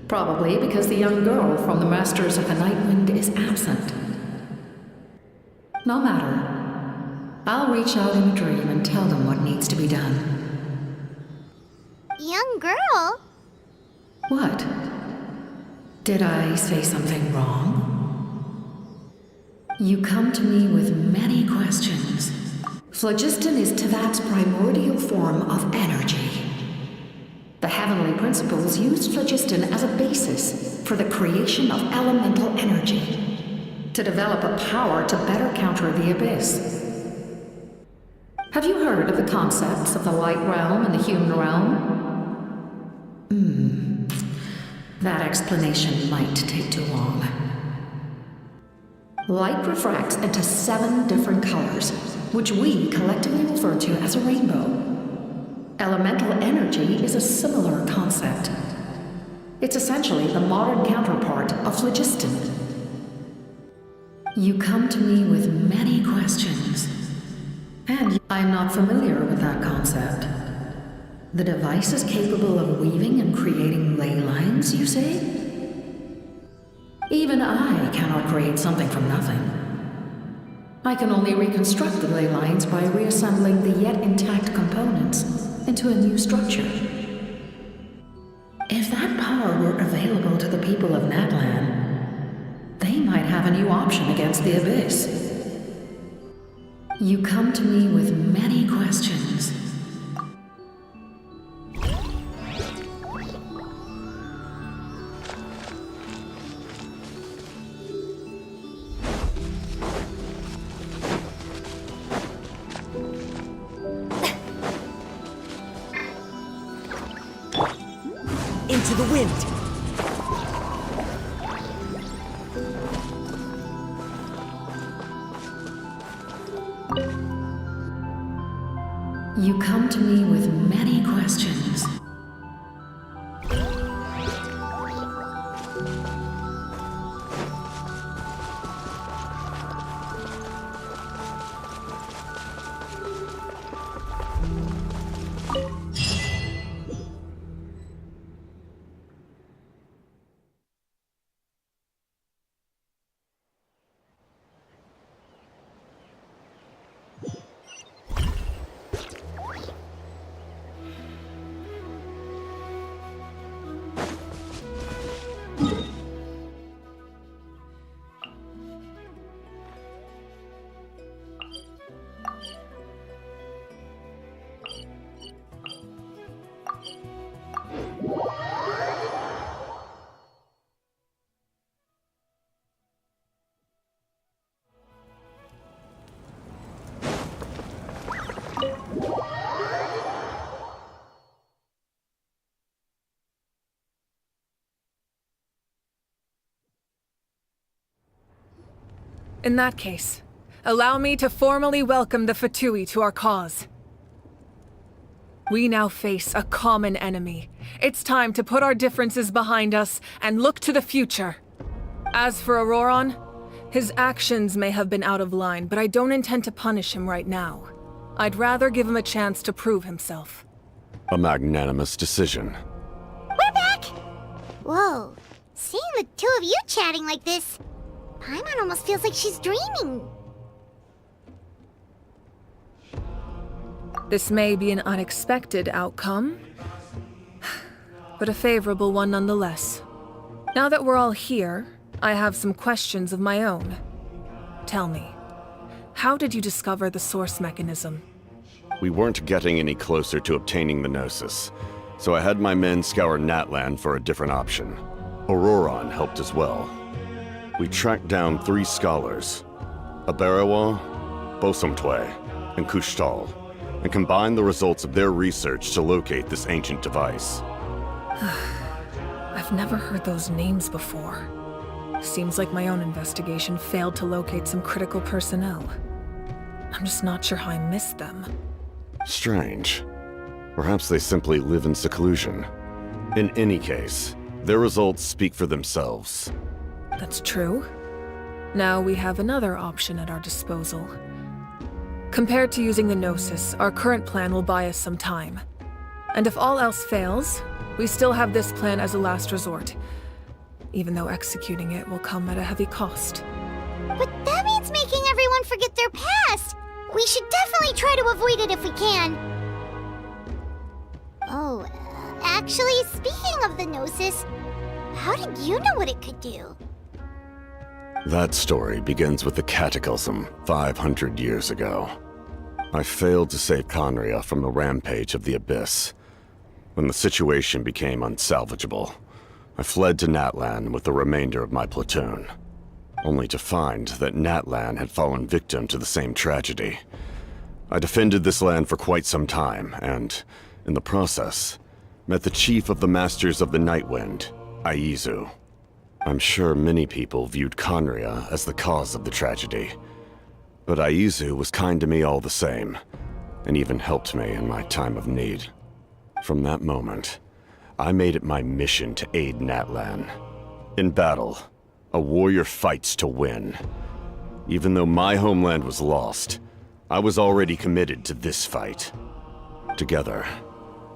Probably because the young girl from the Masters of the Night Wind is absent. No matter. I'll reach out in a dream and tell them what needs to be done. Young girl? What? Did I say something wrong? You come to me with many questions. Phlogiston is Tevat's primordial form of energy. The heavenly principles used phlogiston as a basis for the creation of elemental energy, to develop a power to better counter the abyss. Have you heard of the concepts of the light realm and the human realm? That explanation might take too long. Light refracts into 7 different colors, which we collectively refer to as a rainbow. Elemental energy is a similar concept. It's essentially the modern counterpart of phlogiston. You come to me with many questions, and I'm not familiar with that concept. The device is capable of weaving and creating ley lines, you say? Even I cannot create something from nothing. I can only reconstruct the ley lines by reassembling the yet intact components into a new structure. If that power were available to the people of Natlan, they might have a new option against the Abyss. You come to me with many questions. Into the wind! You come to me with many questions. In that case, allow me to formally welcome the Fatui to our cause. We now face a common enemy. It's time to put our differences behind us and look to the future. As for Auroron, his actions may have been out of line, but I don't intend to punish him right now. I'd rather give him a chance to prove himself. A magnanimous decision. We're back! Whoa, seeing the two of you chatting like this, Paimon almost feels like she's dreaming. This may be an unexpected outcome, but a favorable one nonetheless. Now that we're all here, I have some questions of my own. Tell me, how did you discover the source mechanism? We weren't getting any closer to obtaining the Gnosis, so I had my men scour Natlan for a different option. Auroron helped as well. We tracked down 3 scholars, Aberawa, Bosomtwe, and Kushtal, and combined the results of their research to locate this ancient device. I've never heard those names before. Seems like my own investigation failed to locate some critical personnel. I'm just not sure how I missed them. Strange. Perhaps they simply live in seclusion. In any case, their results speak for themselves. That's true. Now we have another option at our disposal. Compared to using the Gnosis, our current plan will buy us some time. And if all else fails, we still have this plan as a last resort, even though executing it will come at a heavy cost. But that means making everyone forget their past! We should definitely try to avoid it if we can. Oh, actually, speaking of the Gnosis, how did you know what it could do? That story begins with the Cataclysm 500 years ago. I failed to save Conria from the rampage of the Abyss. When the situation became unsalvageable, I fled to Natlan with the remainder of my platoon, only to find that Natlan had fallen victim to the same tragedy. I defended this land for quite some time, and, in the process, met the chief of the Masters of the Nightwind, Aizu. I'm sure many people viewed Conria as the cause of the tragedy, but Aizu was kind to me all the same, and even helped me in my time of need. From that moment, I made it my mission to aid Natlan. In battle, a warrior fights to win. Even though my homeland was lost, I was already committed to this fight. Together,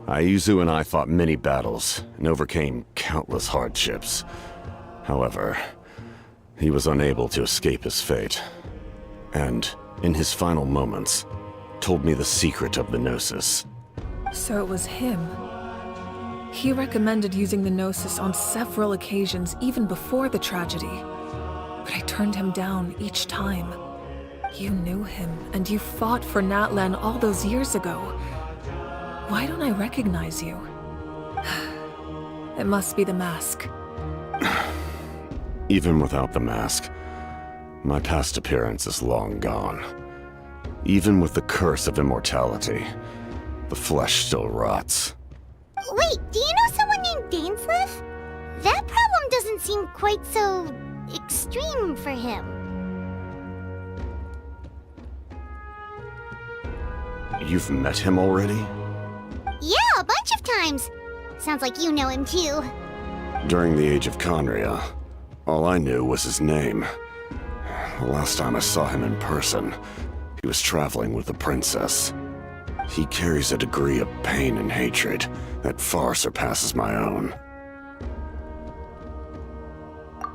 Aizu and I fought many battles and overcame countless hardships. However, he was unable to escape his fate, and, in his final moments, told me the secret of the Gnosis. So it was him. He recommended using the Gnosis on several occasions even before the tragedy. But I turned him down each time. You knew him, and you fought for Natlan all those years ago. Why don't I recognize you? It must be the mask. Even without the mask, my past appearance is long gone. Even with the curse of immortality, the flesh still rots. Wait, do you know someone named Dainsleif? That problem doesn't seem quite so extreme for him. You've met him already? Yeah, a bunch of times. Sounds like you know him too. During the Age of Conria, all I knew was his name. The last time I saw him in person, he was traveling with the princess. He carries a degree of pain and hatred that far surpasses my own.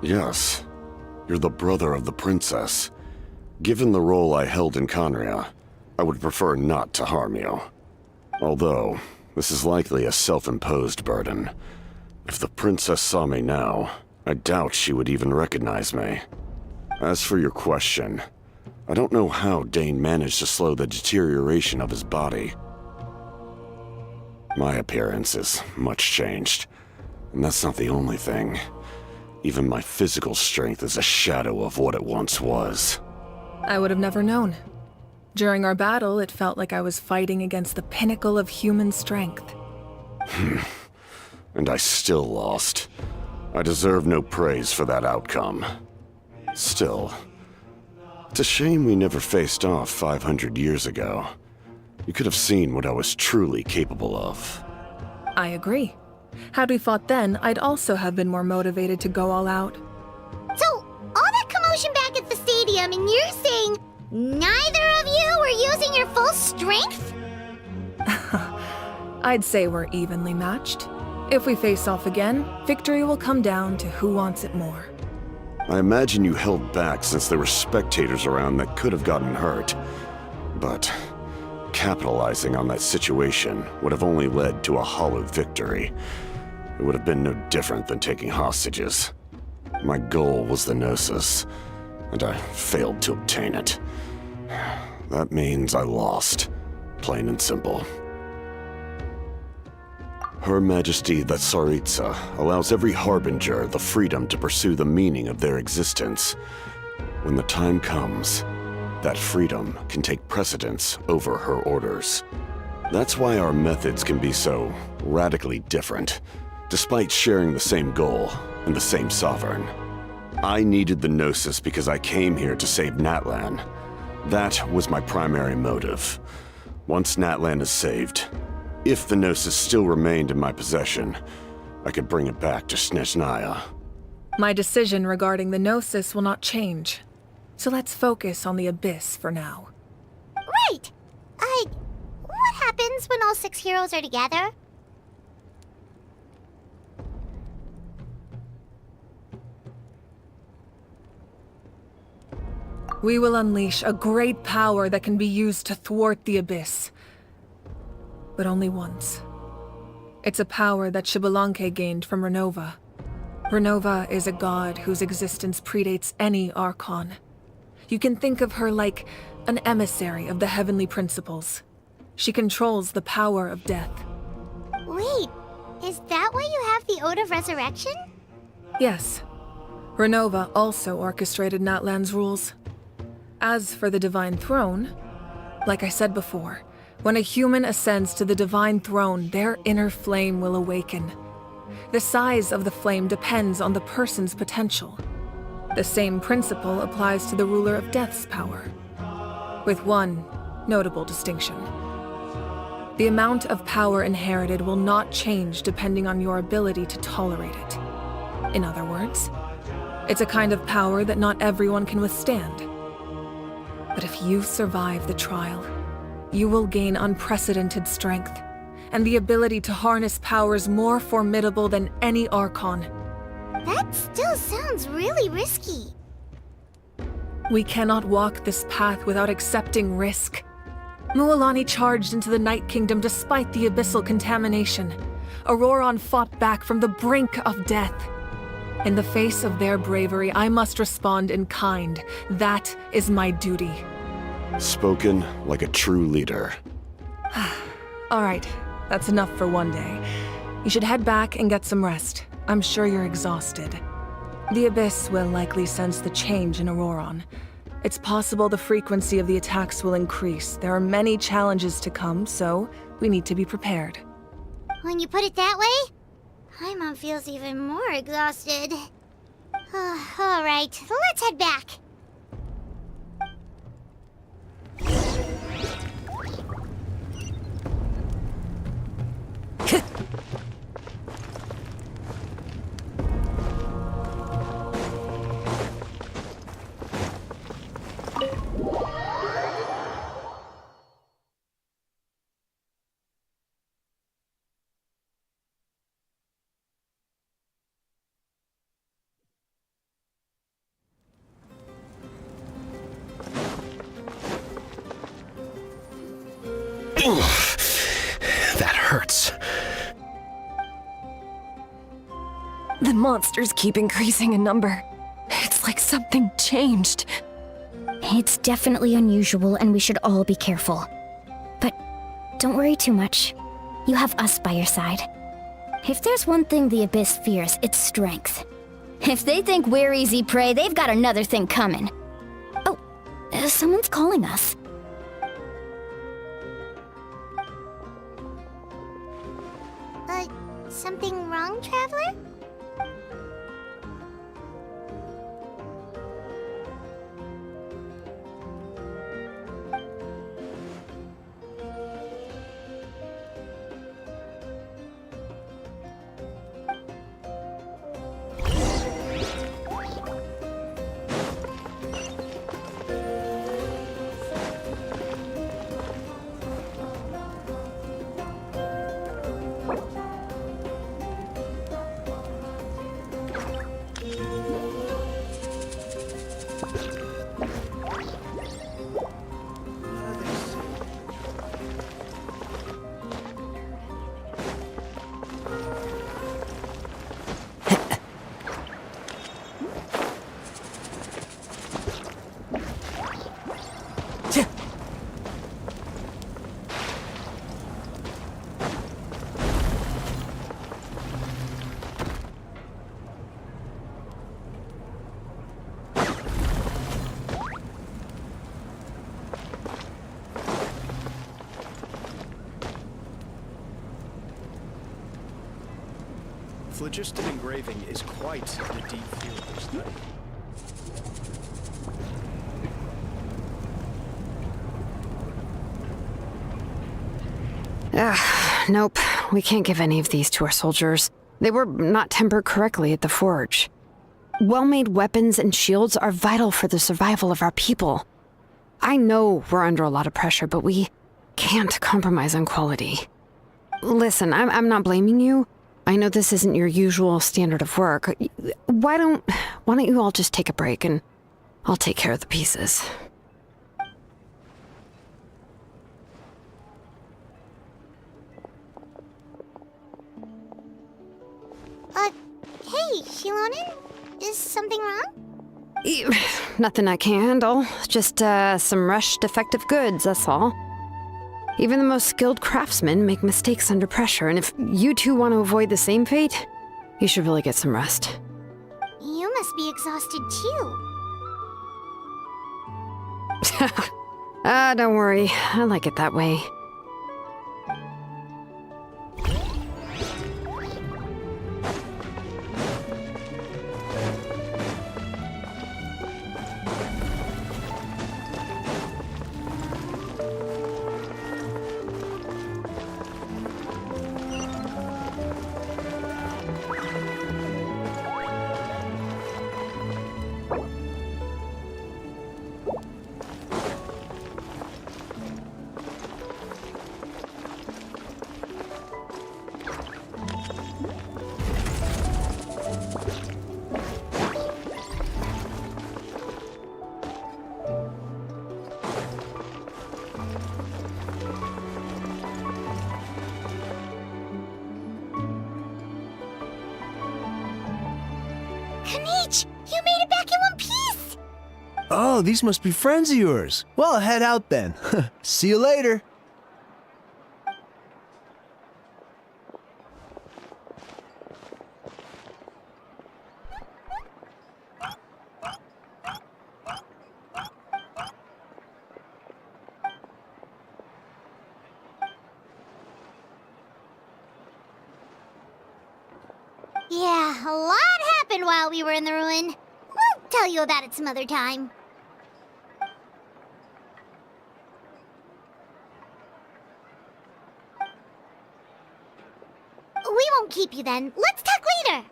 Yes, you're the brother of the princess. Given the role I held in Conria, I would prefer not to harm you. Although, this is likely a self-imposed burden. If the princess saw me now, I doubt she would even recognize me. As for your question, I don't know how Dane managed to slow the deterioration of his body. My appearance is much changed, and that's not the only thing. Even my physical strength is a shadow of what it once was. I would have never known. During our battle, it felt like I was fighting against the pinnacle of human strength. And I still lost. I deserve no praise for that outcome. Still, it's a shame we never faced off 500 years ago. You could have seen what I was truly capable of. I agree. Had we fought then, I'd also have been more motivated to go all out. So, all that commotion back at the stadium, and you're saying neither of you were using your full strength? I'd say we're evenly matched. If we face off again, victory will come down to who wants it more. I imagine you held back since there were spectators around that could have gotten hurt. But capitalizing on that situation would have only led to a hollow victory. It would have been no different than taking hostages. My goal was the Gnosis, and I failed to obtain it. That means I lost, plain and simple. Her Majesty the Tsaritsa allows every Harbinger the freedom to pursue the meaning of their existence. When the time comes, that freedom can take precedence over her orders. That's why our methods can be so radically different, despite sharing the same goal and the same sovereign. I needed the Gnosis because I came here to save Natlan. That was my primary motive. Once Natlan is saved, if the Gnosis still remained in my possession, I could bring it back to Snezhnaya. My decision regarding the Gnosis will not change. So let's focus on the Abyss for now. Right! What happens when all 6 heroes are together? We will unleash a great power that can be used to thwart the Abyss. But only once. It's a power that Xbalanque gained from Renova. Renova is a god whose existence predates any Archon. You can think of her like an emissary of the heavenly principles. She controls the power of death. Wait, is that why you have the Ode of Resurrection? Yes. Renova also orchestrated Natlan's rules. As for the Divine Throne, like I said before, when a human ascends to the Divine Throne, their inner flame will awaken. The size of the flame depends on the person's potential. The same principle applies to the ruler of Death's power, with one notable distinction. The amount of power inherited will not change depending on your ability to tolerate it. In other words, it's a kind of power that not everyone can withstand. But if you survive the trial, you will gain unprecedented strength and the ability to harness powers more formidable than any Archon. That still sounds really risky. We cannot walk this path without accepting risk. Mualani charged into the Night Kingdom despite the abyssal contamination. Auroron fought back from the brink of death. In the face of their bravery, I must respond in kind. That is my duty. Spoken like a true leader. All right, that's enough for one day. You should head back and get some rest. I'm sure you're exhausted. The Abyss will likely sense the change in Auroron. It's possible the frequency of the attacks will increase. There are many challenges to come, so we need to be prepared. When you put it that way, Paimon feels even more exhausted. All right, let's head back. That hurts. The monsters keep increasing in number. It's like something changed. It's definitely unusual and we should all be careful. But don't worry too much. You have us by your side. If there's one thing the Abyss fears, it's strength. If they think we're easy prey, they've got another thing coming. Oh, someone's calling us. Something wrong, Traveler? Phlogiston engraving is quite the deep field of study. Nope. We can't give any of these to our soldiers. They were not tempered correctly at the forge. Well-made weapons and shields are vital for the survival of our people. I know we're under a lot of pressure, but we can't compromise on quality. Listen, I'm not blaming you. I know this isn't your usual standard of work. Why don't you all just take a break and I'll take care of the pieces. Hey, Shilonen? Is something wrong? Nothing I can't handle. Just, some rushed defective goods, that's all. Even the most skilled craftsmen make mistakes under pressure, and if you two want to avoid the same fate, you should really get some rest. You must be exhausted too. Don't worry. I like it that way. Kanich, you made it back in one piece! Oh, these must be friends of yours. Well, head out then. See you later. Yeah, a lot happened while we were in the ruin. We'll tell you about it some other time. We won't keep you then. Let's talk later.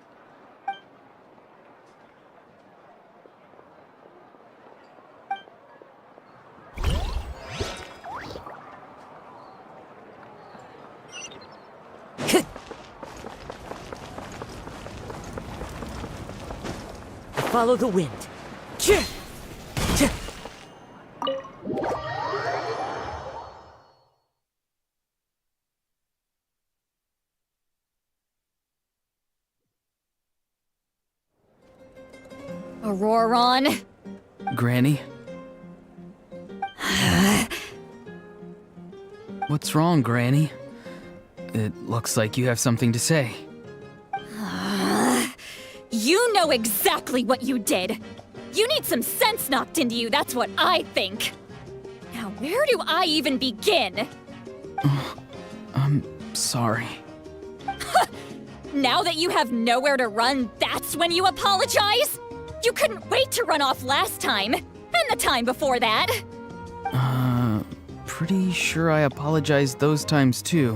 Follow the wind. Auroron. Granny? What's wrong, Granny? It looks like you have something to say. You know exactly what you did. You need some sense knocked into you, that's what I think. Now, where do I even begin? I'm sorry. Now that you have nowhere to run, that's when you apologize? You couldn't wait to run off last time, and the time before that. Pretty sure I apologized those times too.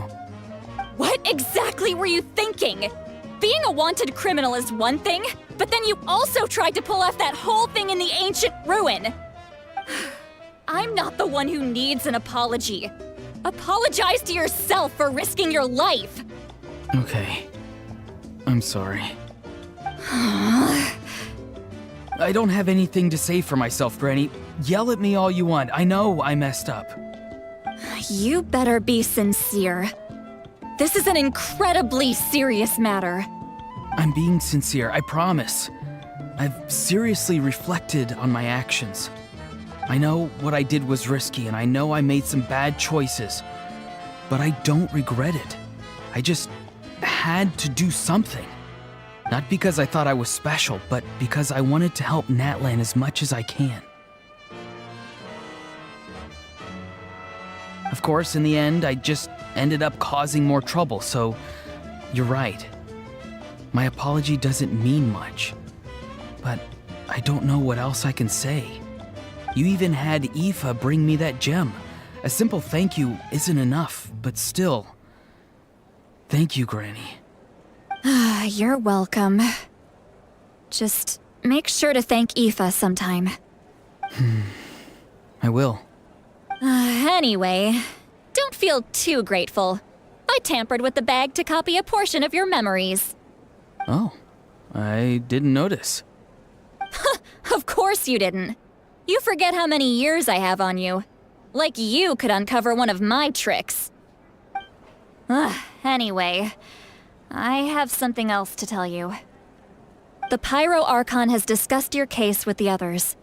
What exactly were you thinking? Being a wanted criminal is one thing, but then you also tried to pull off that whole thing in the ancient ruin. I'm not the one who needs an apology. Apologize to yourself for risking your life. Okay. I'm sorry. I don't have anything to say for myself, Granny. Yell at me all you want. I know I messed up. You better be sincere. This is an incredibly serious matter. I'm being sincere, I promise. I've seriously reflected on my actions. I know what I did was risky, and I know I made some bad choices. But I don't regret it. I just had to do something. Not because I thought I was special, but because I wanted to help Natlan as much as I can. Of course, in the end, I just ended up causing more trouble, so you're right. My apology doesn't mean much, but I don't know what else I can say. You even had Aoife bring me that gem. A simple thank you isn't enough, but still. Thank you, Granny. You're welcome. Just make sure to thank Aoife sometime. I will. Anyway, don't feel too grateful. I tampered with the bag to copy a portion of your memories. Oh, I didn't notice. Of course you didn't. You forget how many years I have on you. Like you could uncover one of my tricks. Anyway, I have something else to tell you. The Pyro Archon has discussed your case with the others.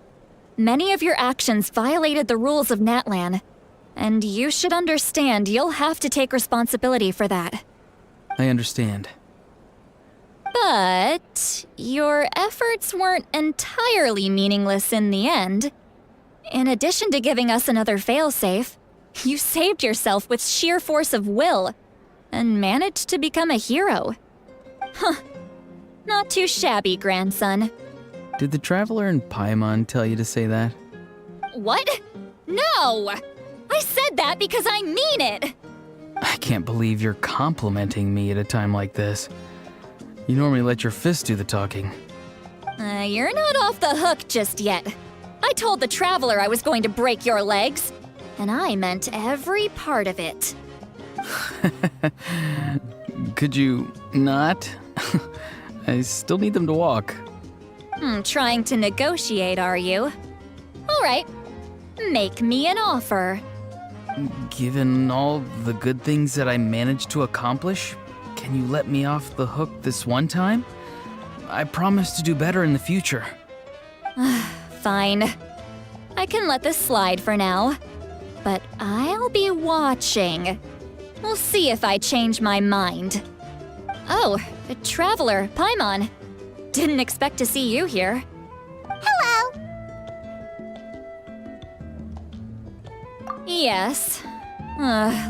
Many of your actions violated the rules of Natlan, and you should understand you'll have to take responsibility for that. I understand. But your efforts weren't entirely meaningless in the end. In addition to giving us another failsafe, you saved yourself with sheer force of will and managed to become a hero. Not too shabby, grandson. Did the Traveler in Paimon tell you to say that? What? No! I said that because I mean it! I can't believe you're complimenting me at a time like this. You normally let your fist do the talking. You're not off the hook just yet. I told the Traveler I was going to break your legs, and I meant every part of it. Could you not? I still need them to walk. Trying to negotiate, are you? All right. Make me an offer. Given all the good things that I managed to accomplish, can you let me off the hook this one time? I promise to do better in the future. Fine. I can let this slide for now. But I'll be watching. We'll see if I change my mind. Oh, a traveler, Paimon. Didn't expect to see you here. Hello! Yes.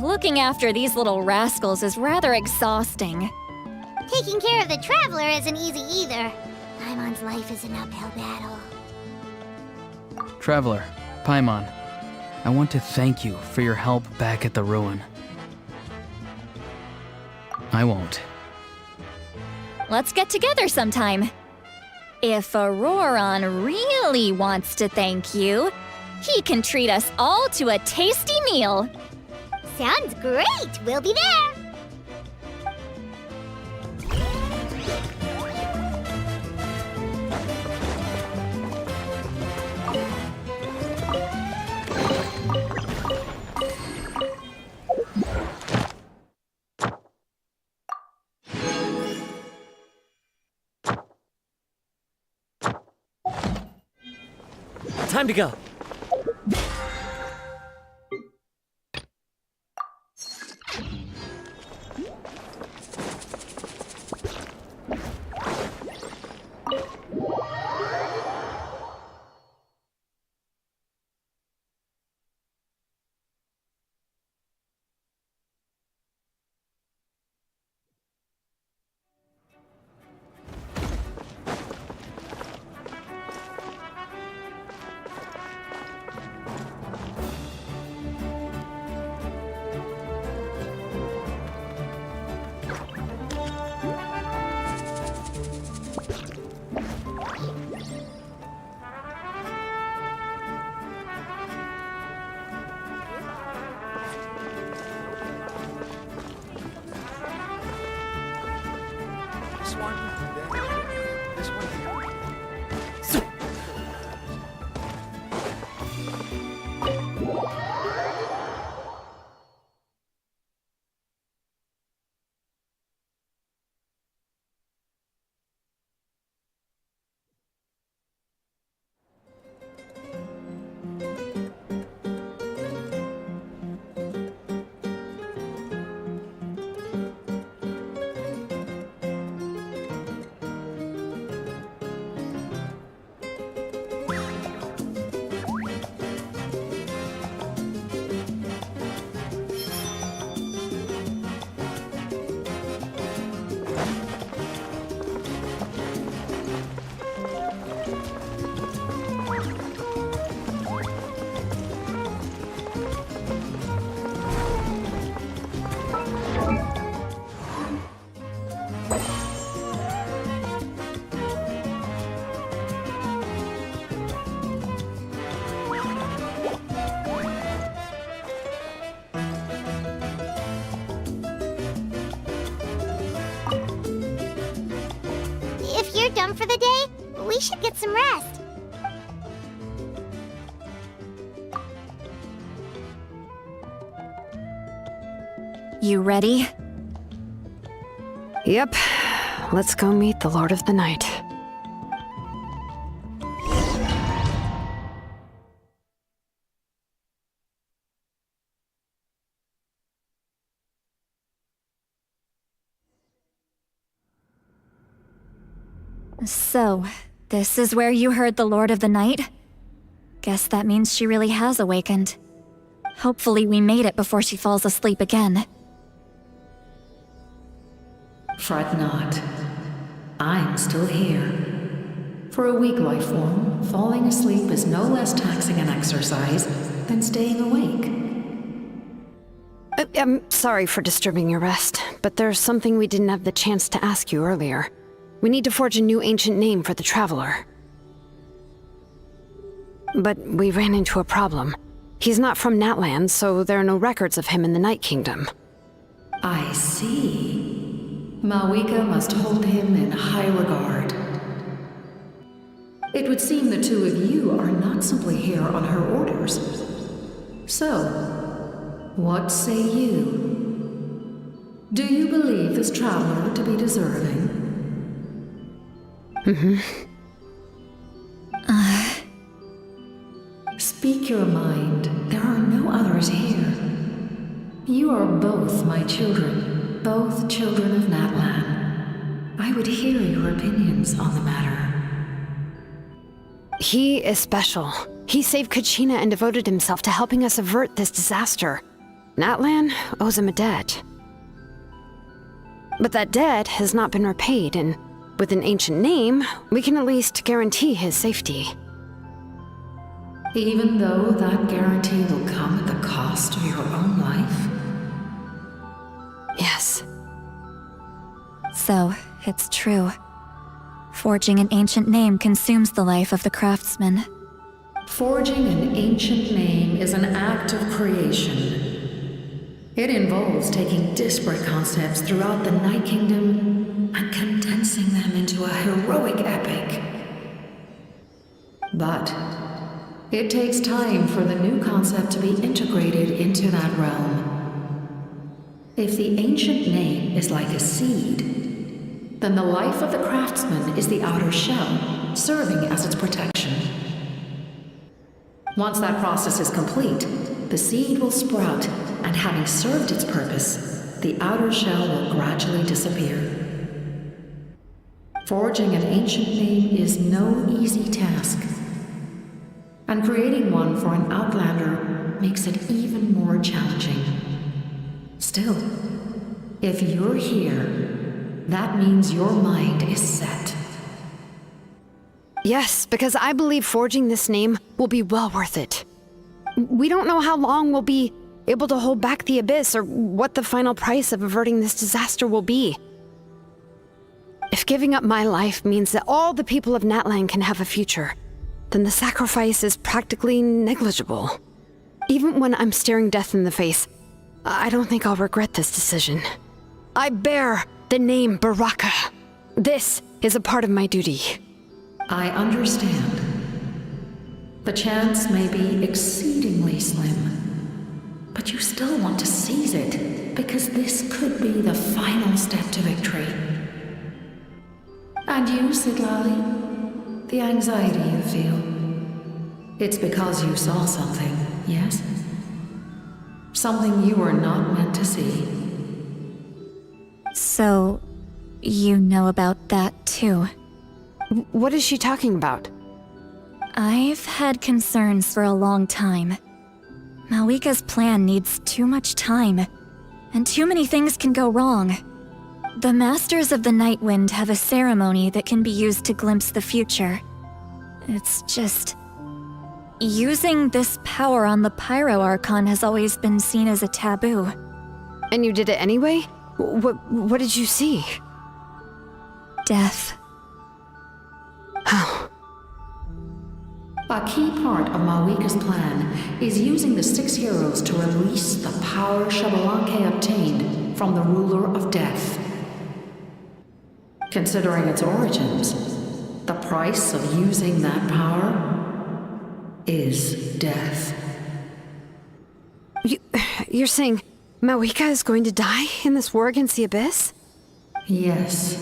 Looking after these little rascals is rather exhausting. Taking care of the traveler isn't easy either. Paimon's life is an uphill battle. Traveler, Paimon, I want to thank you for your help back at the ruin. I won't. Let's get together sometime. If Auroron really wants to thank you, he can treat us all to a tasty meal. Sounds great! We'll be there! Time to go. If you're done for the day, we should get some rest. You ready? Yep. Let's go meet the Lord of the Night. So, this is where you heard the Lord of the Night? Guess that means she really has awakened. Hopefully we made it before she falls asleep again. Fret not. I'm still here. For a weak life form, falling asleep is no less taxing an exercise than staying awake. I'm sorry for disturbing your rest, but there's something we didn't have the chance to ask you earlier. We need to forge a new ancient name for the Traveler. But we ran into a problem. He's not from Natland, so there are no records of him in the Night Kingdom. I see. Mawika must hold him in high regard. It would seem the two of you are not simply here on her orders. So, what say you? Do you believe this traveler to be deserving? Speak your mind. There are no others here. You are both my children, both children of Natlan. I would hear your opinions on the matter. He is special. He saved Kachina and devoted himself to helping us avert this disaster. Natlan owes him a debt. But that debt has not been repaid, and with an ancient name, we can at least guarantee his safety. Even though that guarantee will come at the cost of your own life? Yes. So, it's true. Forging an ancient name consumes the life of the craftsman. Forging an ancient name is an act of creation. It involves taking disparate concepts throughout the Night Kingdom and condensing them into a heroic epic. But it takes time for the new concept to be integrated into that realm. If the ancient name is like a seed, then the life of the craftsman is the outer shell, serving as its protection. Once that process is complete, the seed will sprout, and having served its purpose, the outer shell will gradually disappear. Forging an ancient name is no easy task, and creating one for an outlander makes it even more challenging. Still, if you're here, that means your mind is set. Yes, because I believe forging this name will be well worth it. We don't know how long we'll be able to hold back the abyss or what the final price of averting this disaster will be. If giving up my life means that all the people of Natlan can have a future, then the sacrifice is practically negligible. Even when I'm staring death in the face, I don't think I'll regret this decision. I bear the name Baraka. This is a part of my duty. I understand. The chance may be exceedingly slim, but you still want to seize it, because this could be the final step to victory. And you, Sidlali, the anxiety you feel, it's because you saw something, yes? Something you were not meant to see. So, you know about that too? What is she talking about? I've had concerns for a long time. Malika's plan needs too much time, and too many things can go wrong. The Masters of the Night Wind have a ceremony that can be used to glimpse the future. It's just... using this power on the Pyro Archon has always been seen as a taboo. And you did it anyway? What did you see? Death. Oh. A key part of Malika's plan is using the 6 heroes to release the power Xbalanque obtained from the ruler of death. Considering its origins, the price of using that power is death. You're saying Malika is going to die in this war against the Abyss? Yes.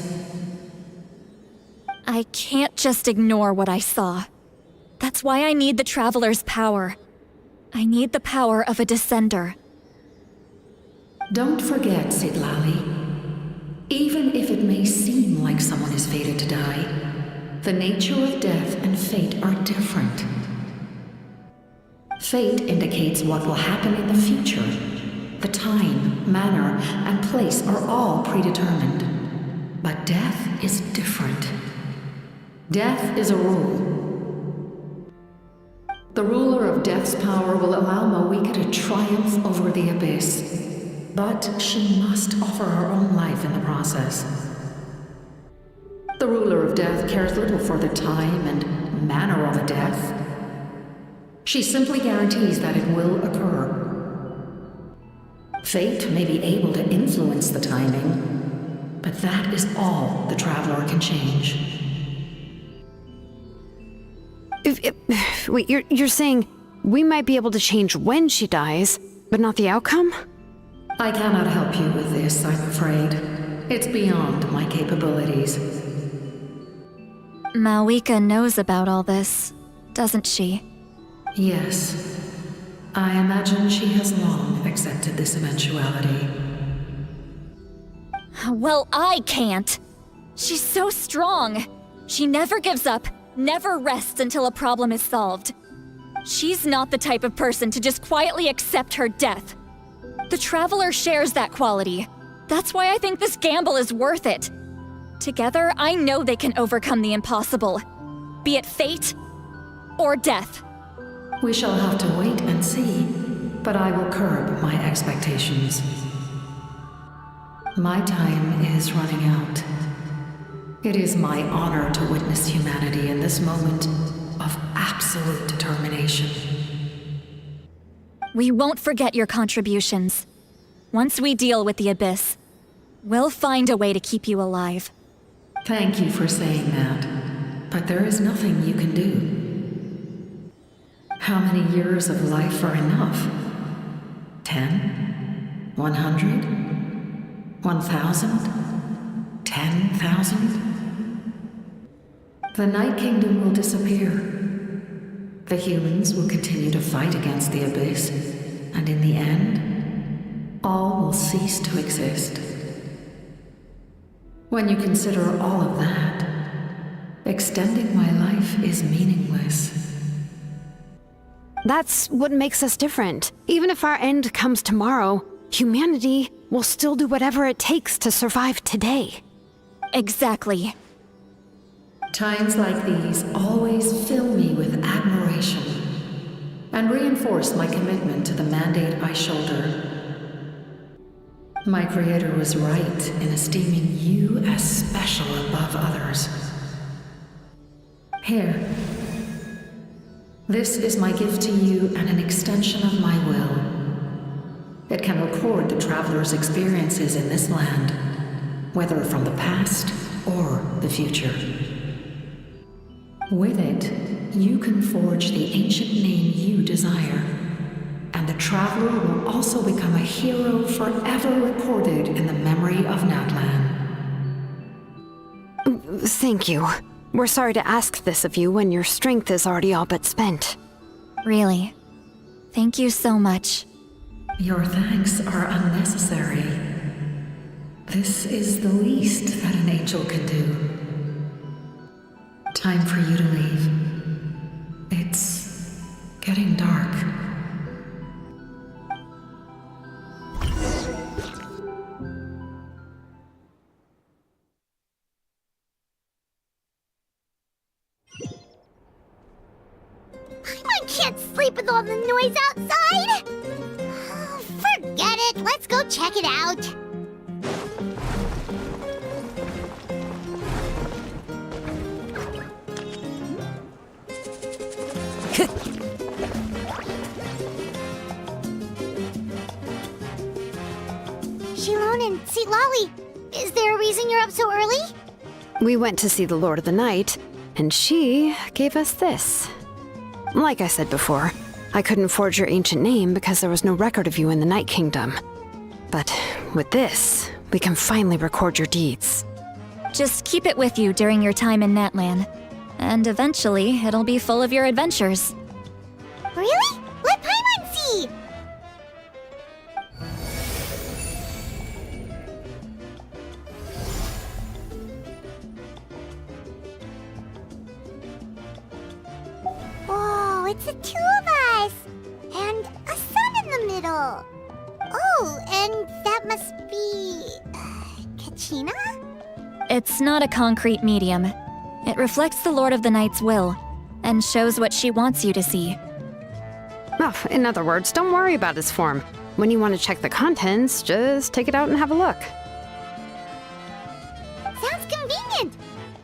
I can't just ignore what I saw. That's why I need the Traveler's power. I need the power of a Descender. Don't forget, Sidlali. Even if it may seem like someone is fated to die, the nature of death and fate are different. Fate indicates what will happen in the future. The time, manner, and place are all predetermined. But death is different. Death is a rule. The ruler of Death's power will allow Malika to triumph over the Abyss, but she must offer her own life in the process. The ruler of Death cares little for the time and manner of a death. She simply guarantees that it will occur. Fate may be able to influence the timing, but that is all the Traveler can change. Wait, you're saying we might be able to change when she dies, but not the outcome? I cannot help you with this, I'm afraid. It's beyond my capabilities. Malwika knows about all this, doesn't she? Yes. I imagine she has long accepted this eventuality. Well, I can't. She's so strong. She never gives up, never rests until a problem is solved. She's not the type of person to just quietly accept her death. The Traveler shares that quality. That's why I think this gamble is worth it. Together, I know they can overcome the impossible. Be it fate or death. We shall have to wait and see, but I will curb my expectations. My time is running out. It is my honor to witness humanity in this moment of absolute determination. We won't forget your contributions. Once we deal with the Abyss, we'll find a way to keep you alive. Thank you for saying that, but there is nothing you can do. How many years of life are enough? 10? 100? 1,000? 10,000? The Night Kingdom will disappear. The humans will continue to fight against the Abyss, and in the end, all will cease to exist. When you consider all of that, extending my life is meaningless. That's what makes us different. Even if our end comes tomorrow, humanity will still do whatever it takes to survive today. Exactly. Times like these always fill me with admiration and reinforce my commitment to the mandate I shoulder. My creator was right in esteeming you as special above others. Here. This is my gift to you and an extension of my will. It can record the traveler's experiences in this land, whether from the past or the future. With it, you can forge the ancient name you desire, and the traveler will also become a hero forever recorded in the memory of Natlan. Thank you. We're sorry to ask this of you when your strength is already all but spent. Really. Thank you so much. Your thanks are unnecessary. This is the least that an angel can do. Time for you to leave. It's getting dark. I can't sleep with all the noise outside! Forget it, let's go check it out. Shilon and Lolly, is there a reason you're up so early? We went to see the Lord of the Night, and she gave us this. Like I said before, I couldn't forge your ancient name because there was no record of you in the Night Kingdom. But with this, we can finally record your deeds. Just keep it with you during your time in Natlan, and eventually it'll be full of your adventures. Really? Let Paimon see! Whoa, it's the two of us! And a sun in the middle! Oh, and that must be... Kachina? It's not a concrete medium. It reflects the Lord of the Night's will, and shows what she wants you to see. Oh, in other words, don't worry about its form. When you want to check the contents, just take it out and have a look. Sounds convenient!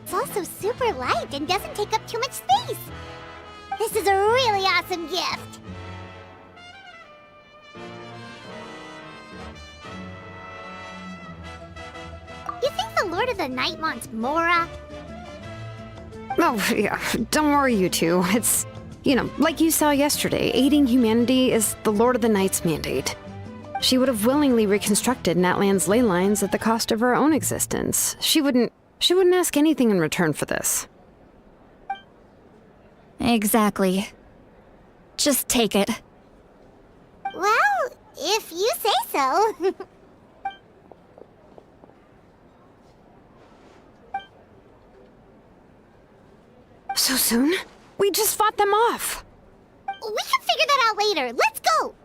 It's also super light and doesn't take up too much space. This is a really awesome gift! You think the Lord of the Night wants Mora? Oh, yeah, don't worry, you two. It's, like you saw yesterday, aiding humanity is the Lord of the Night's mandate. She would have willingly reconstructed Natlan's ley lines at the cost of her own existence. She wouldn't ask anything in return for this. Exactly. Just take it. Well, if you say so. So soon? We just fought them off. We can figure that out later. Let's go!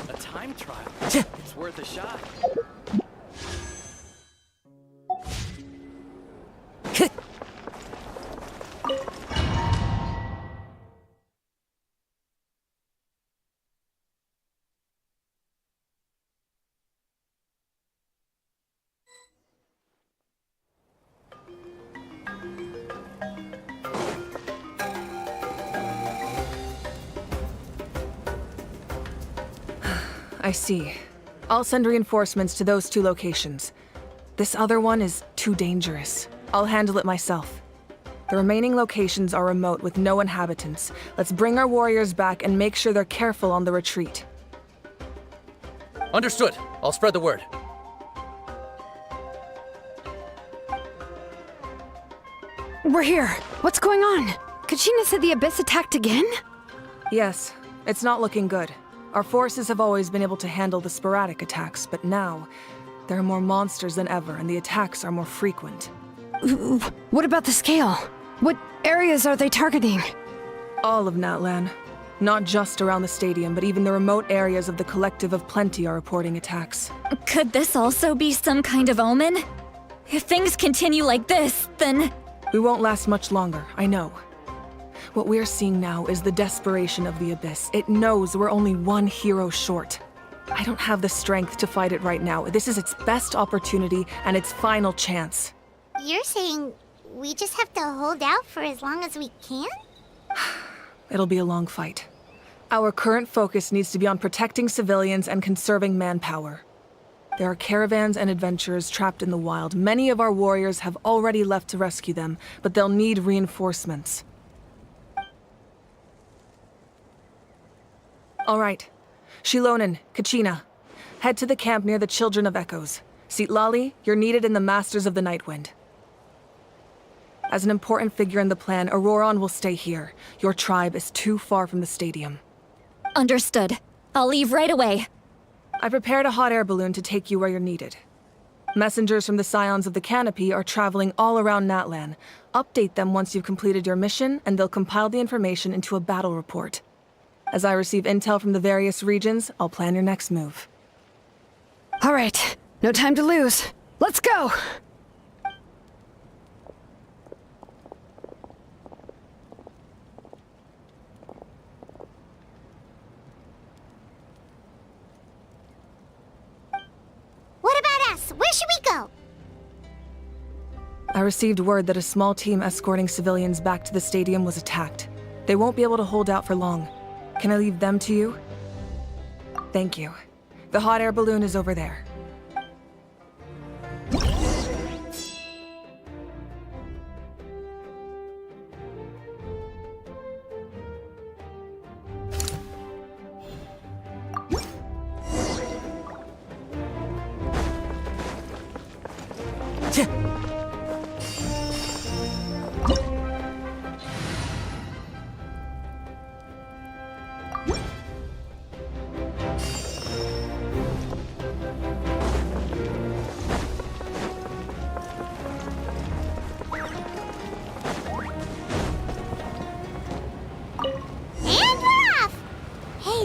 A time trial? It's worth a shot. I see. I'll send reinforcements to those 2 locations. This other one is too dangerous. I'll handle it myself. The remaining locations are remote with no inhabitants. Let's bring our warriors back and make sure they're careful on the retreat. Understood. I'll spread the word. We're here. What's going on? Kachina said the Abyss attacked again? Yes, it's not looking good. Our forces have always been able to handle the sporadic attacks, but now, there are more monsters than ever, and the attacks are more frequent. What about the scale? What areas are they targeting? All of Natlan. Not just around the stadium, but even the remote areas of the Collective of Plenty are reporting attacks. Could this also be some kind of omen? If things continue like this, then... We won't last much longer, I know. What we're seeing now is the desperation of the Abyss. It knows we're only one hero short. I don't have the strength to fight it right now. This is its best opportunity and its final chance. You're saying we just have to hold out for as long as we can? It'll be a long fight. Our current focus needs to be on protecting civilians and conserving manpower. There are caravans and adventurers trapped in the wild. Many of our warriors have already left to rescue them, but they'll need reinforcements. All right. Shilonen, Kachina. Head to the camp near the Children of Echoes. Sitlali, you're needed in the Masters of the Nightwind. As an important figure in the plan, Auroron will stay here. Your tribe is too far from the stadium. Understood. I'll leave right away. I prepared a hot air balloon to take you where you're needed. Messengers from the Scions of the Canopy are traveling all around Natlan. Update them once you've completed your mission, and they'll compile the information into a battle report. As I receive intel from the various regions, I'll plan your next move. All right. No time to lose. Let's go! What about us? Where should we go? I received word that a small team escorting civilians back to the stadium was attacked. They won't be able to hold out for long. Can I leave them to you? Thank you. The hot air balloon is over there.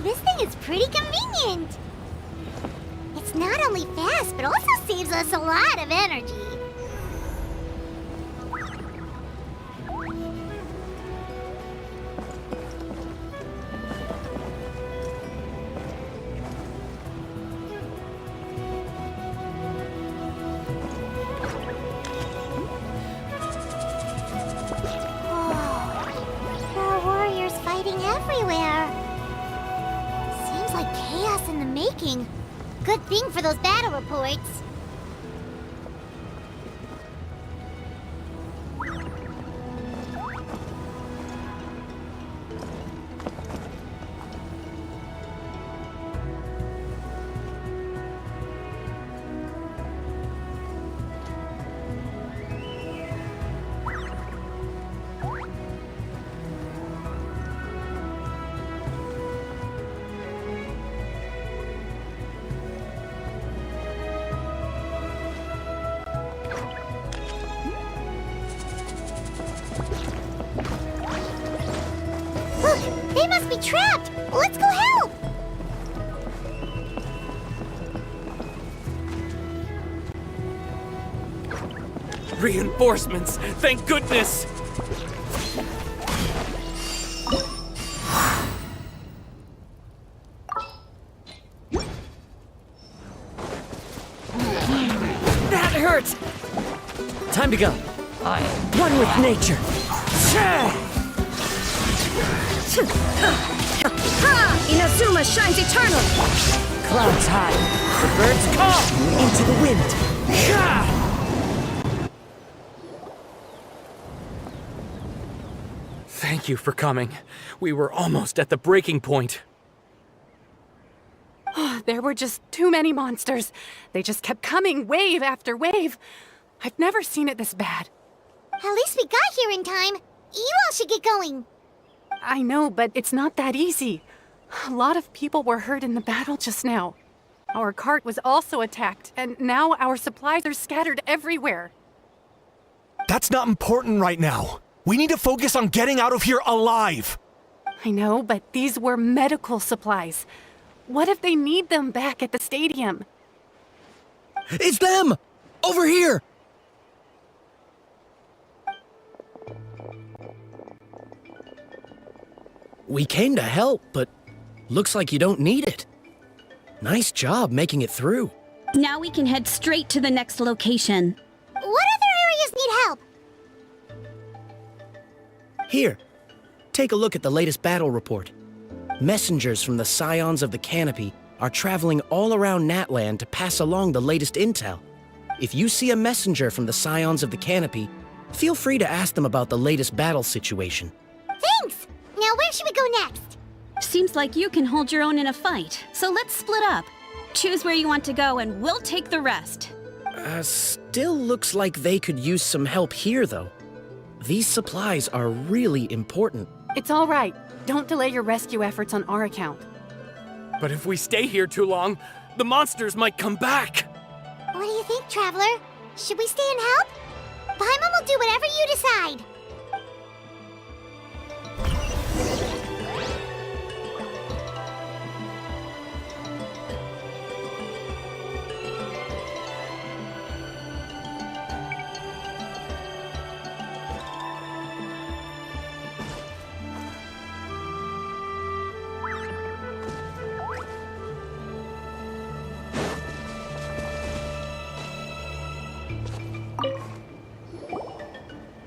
This thing is pretty convenient. It's not only fast, but also saves us a lot of energy. Oh, there are warriors fighting everywhere. Seems like chaos in the making. Good thing for those battle reports. Look, they must be trapped! Let's go help! Reinforcements! Thank goodness! That hurts! Time to go. I am one with nature. Inazuma shines eternal! Clouds high, the birds call into the wind. Thank you for coming. We were almost at the breaking point. There were just too many monsters. They just kept coming, wave after wave. I've never seen it this bad. At least we got here in time. You all should get going. I know, but it's not that easy. A lot of people were hurt in the battle just now. Our cart was also attacked, and now our supplies are scattered everywhere. That's not important right now. We need to focus on getting out of here alive. I know, but these were medical supplies. What if they need them back at the stadium? It's them! Over here! We came to help, but looks like you don't need it. Nice job making it through. Now we can head straight to the next location. What other areas need help? Here, take a look at the latest battle report. Messengers from the Scions of the Canopy are traveling all around Natland to pass along the latest intel. If you see a messenger from the Scions of the Canopy, feel free to ask them about the latest battle situation. Thanks! Now where should we go next? Seems like you can hold your own in a fight, so let's split up. Choose where you want to go and we'll take the rest. Still looks like they could use some help here, though. These supplies are really important. It's all right. Don't delay your rescue efforts on our account. But if we stay here too long, the monsters might come back. What do you think, Traveler? Should we stay and help? Paimon will do whatever you decide.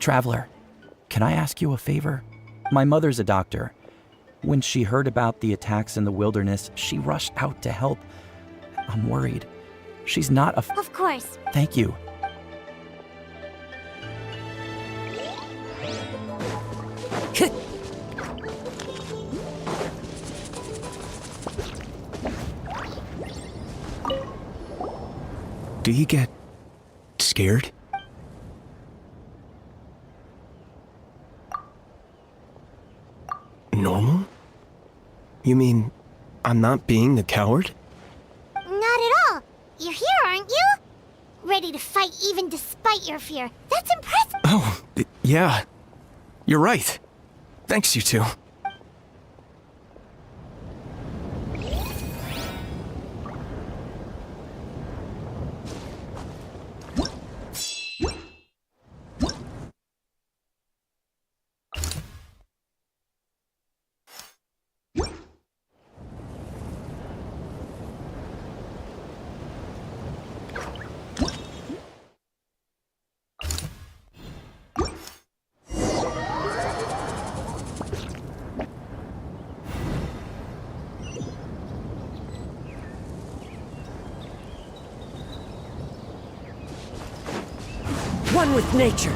Traveler, can I ask you a favor? My mother's a doctor. When she heard about the attacks in the wilderness, she rushed out to help. I'm worried. She's not a... Of course. Thank you. Do you get scared? Normal? You mean I'm not being the coward? Not at all. You're here, aren't you? Ready to fight even despite your fear. That's impressive. Oh, yeah. You're right. Thanks, you two. One with nature.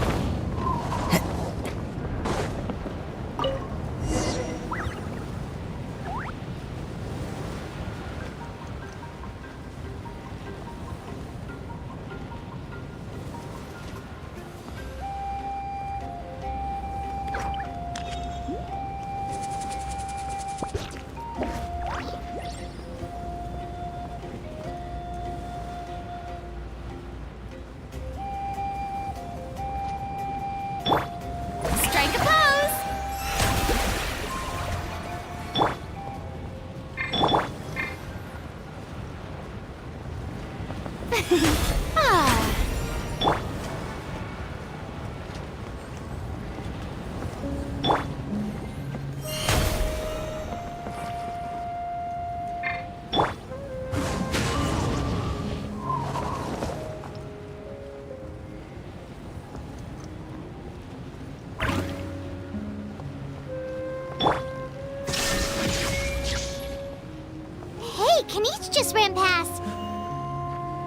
Kanich just ran past.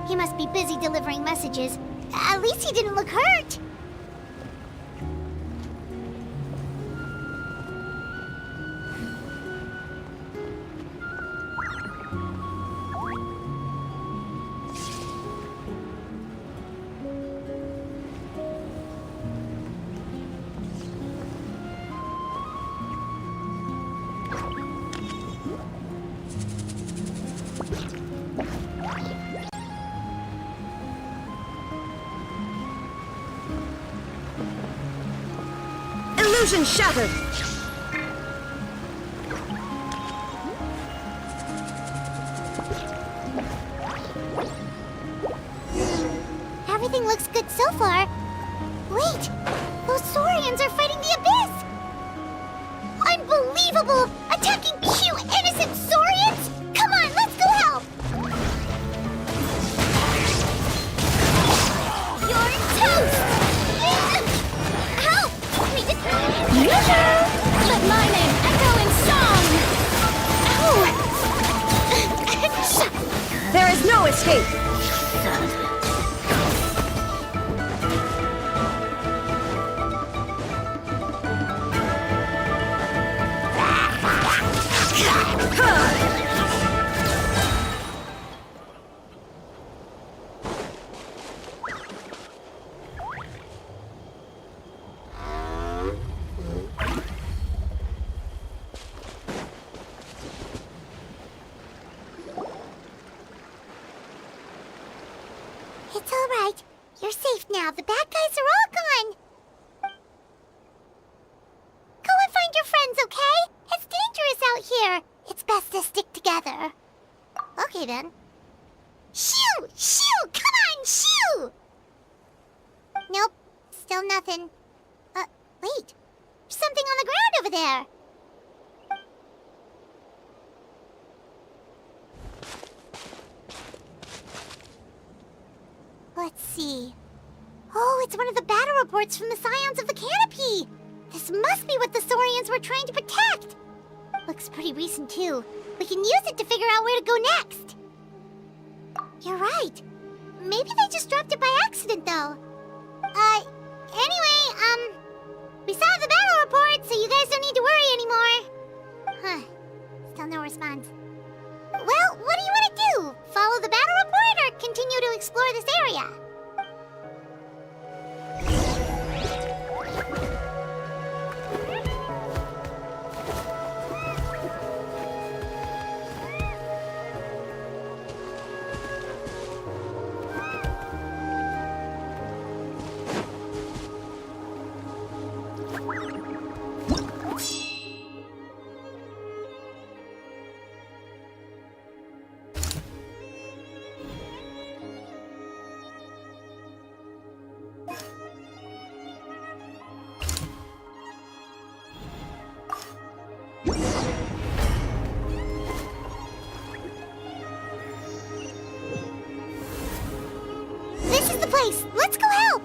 He must be busy delivering messages. At least he didn't look hurt. Illusion shattered! Everything looks good so far. Wait, those Saurians are fighting the Abyss! Unbelievable! Attacking cute, innocent Saurians? Come on, let's go help! You're toast! Help! Let my name echo in song! There is no escape! It's all right. You're safe now. The bad guys are all gone. Go and find your friends, okay? It's dangerous out here. It's best to stick together. Okay, then. Shoo! Shoo! Come on, shoo! Nope. Still nothing. Wait. There's something on the ground over there. Let's see. Oh, it's one of the battle reports from the Scions of the Canopy! This must be what the Saurians were trying to protect! Looks pretty recent, too. We can use it to figure out where to go next. You're right. Maybe they just dropped it by accident, though. Anyway, we saw the battle report, so you guys don't need to worry anymore. Huh. Still no response. Well, what do you want to do? Follow the battle report or continue to explore this area? This is the place! Let's go help!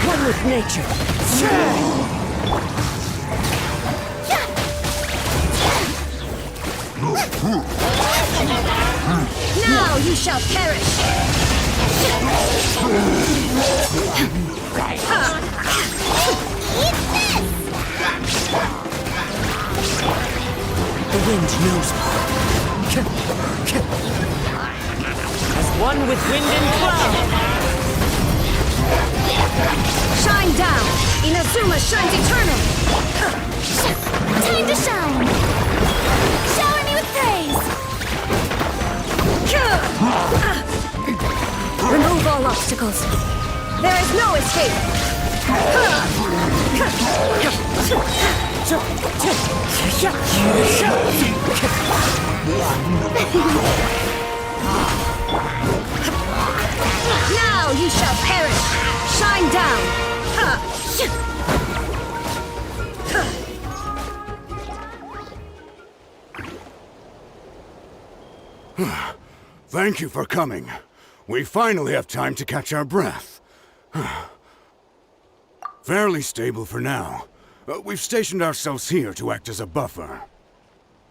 One with nature! Now you shall perish! The wind knows me. As one with wind and cloud. Shine down! Inazuma shines eternal! Time to shine! Shower me with praise! Remove all obstacles. There is no escape. Now you shall perish. Shine down. Thank you for coming. We finally have time to catch our breath. Fairly stable for now. We've stationed ourselves here to act as a buffer.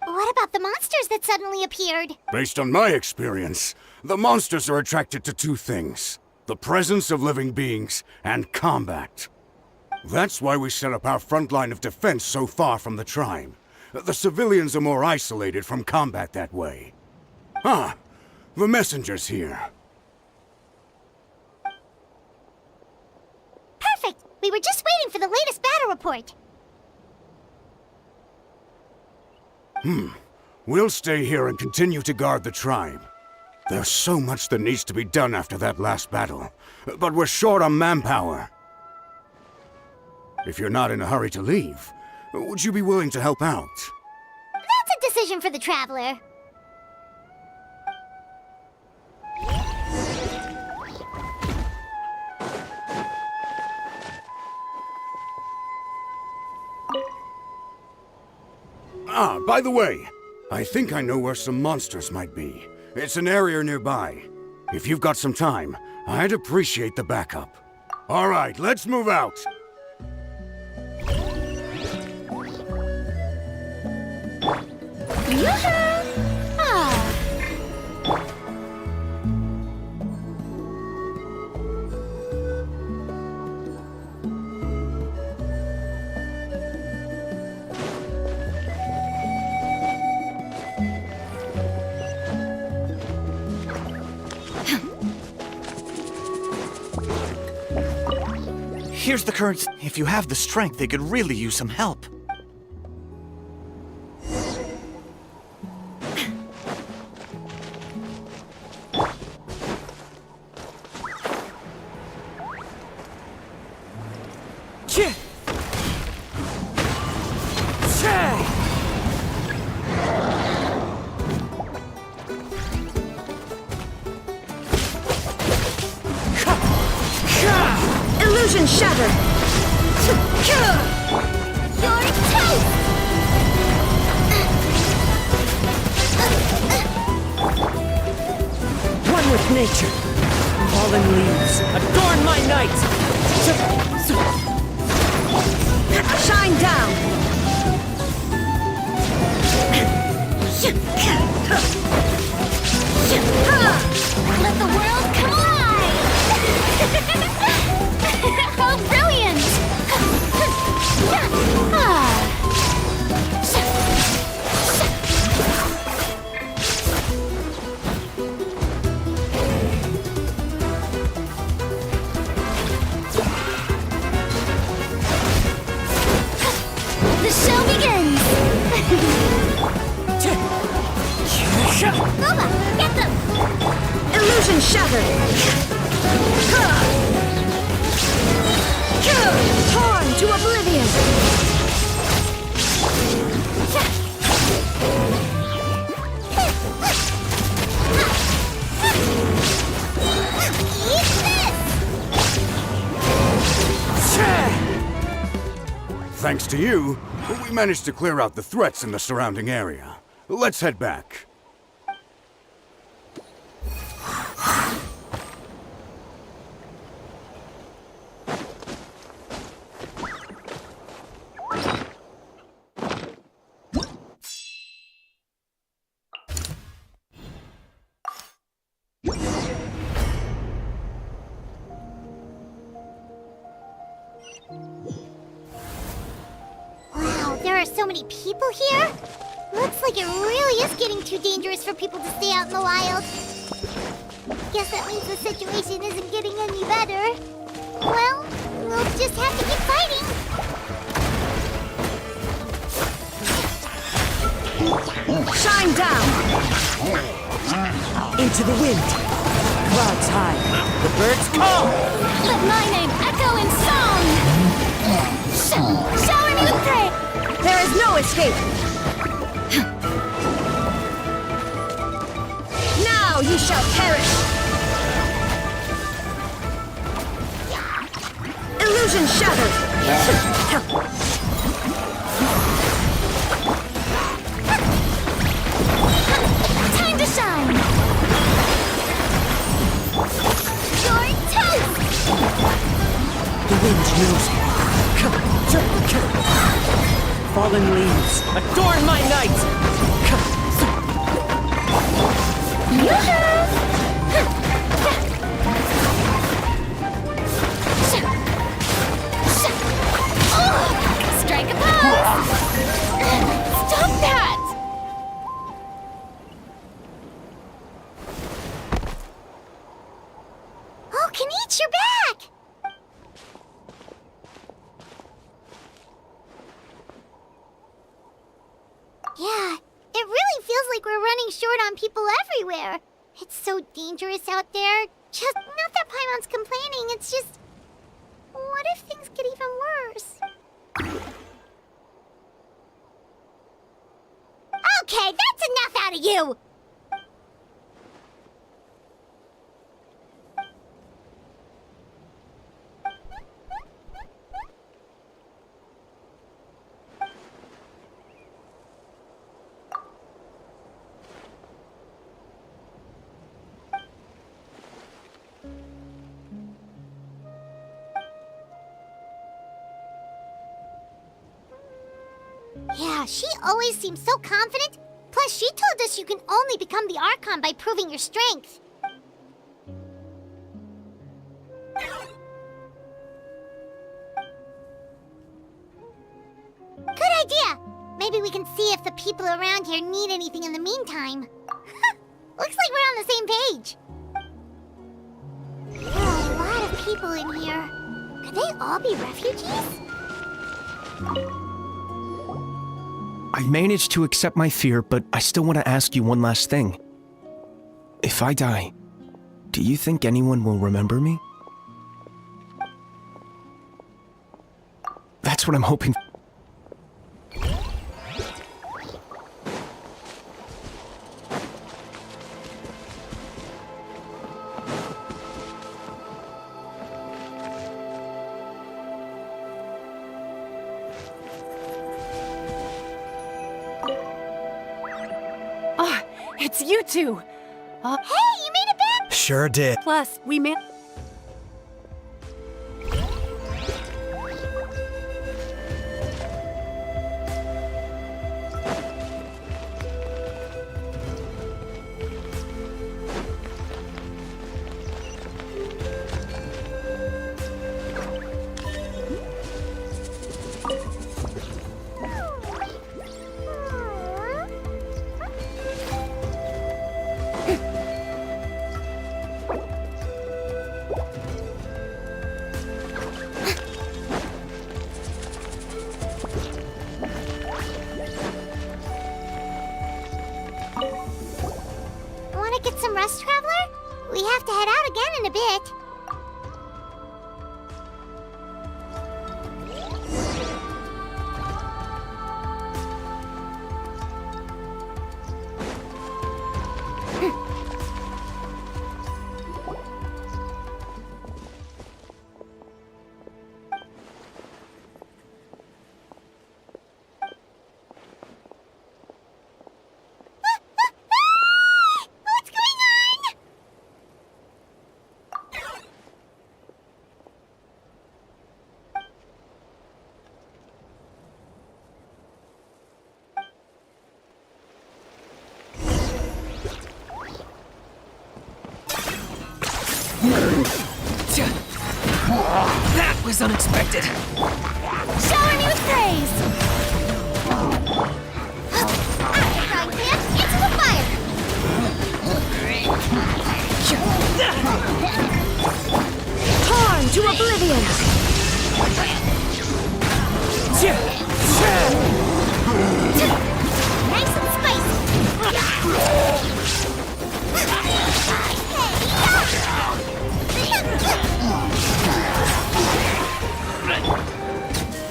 What about the monsters that suddenly appeared? Based on my experience, the monsters are attracted to two things: the presence of living beings and combat. That's why we set up our front line of defense so far from the tribe. The civilians are more isolated from combat that way. Ah, the messenger's here. Perfect! We were just waiting for the latest battle report. We'll stay here and continue to guard the tribe. There's so much that needs to be done after that last battle, but we're short on manpower. If you're not in a hurry to leave, would you be willing to help out? That's a decision for the Traveler. Ah, by the way, I think I know where some monsters might be. It's an area nearby. If you've got some time, I'd appreciate the backup. All right, let's move out. Here's the currents. If you have the strength, they could really use some help. Illusion shattered! You're toast! One with nature. Fallen leaves, adorn my night! Shine down! Let the world come alive! How brilliant! The show begins! Nova, get them! Illusion shattered! Torn to oblivion! Thanks to you, we managed to clear out the threats in the surrounding area. Let's head back. Wow, there are so many people here? Looks like it really is getting too dangerous for people to stay out in the wild. Guess that means the situation isn't getting any better. Well, we'll just have to keep fighting. Shine down! Into the wind. Clouds high. The birds call. Let my name echo in song! Shower me with praise! There is no escape! Now you shall perish! Illusion shattered! Time to shine! wind knows it. Fallen leaves, adorn my night! Strike a pose! Stop that! Oh, Kenichi, you're back! Yeah, it really feels like we're running short on people everywhere. It's so dangerous out there. Just not that Paimon's complaining, it's just... What if things get even worse? Okay, that's enough out of you! Yeah, she always seems so confident. Plus, she told us you can only become the Archon by proving your strength. Good idea! Maybe we can see if the people around here need anything in the meantime. Looks like we're on the same page. There are a lot of people in here. Could they all be refugees? I managed to accept my fear, but I still want to ask you one last thing. If I die, do you think anyone will remember me? That's what I'm hoping for. It's you two! Hey, you made it back! Sure did. Plus, we made... Want to get some rest, Traveler? We have to head out again in a bit. That was unexpected! Shower me with praise! Right hand into the fire! Torn to oblivion! Nice and spicy!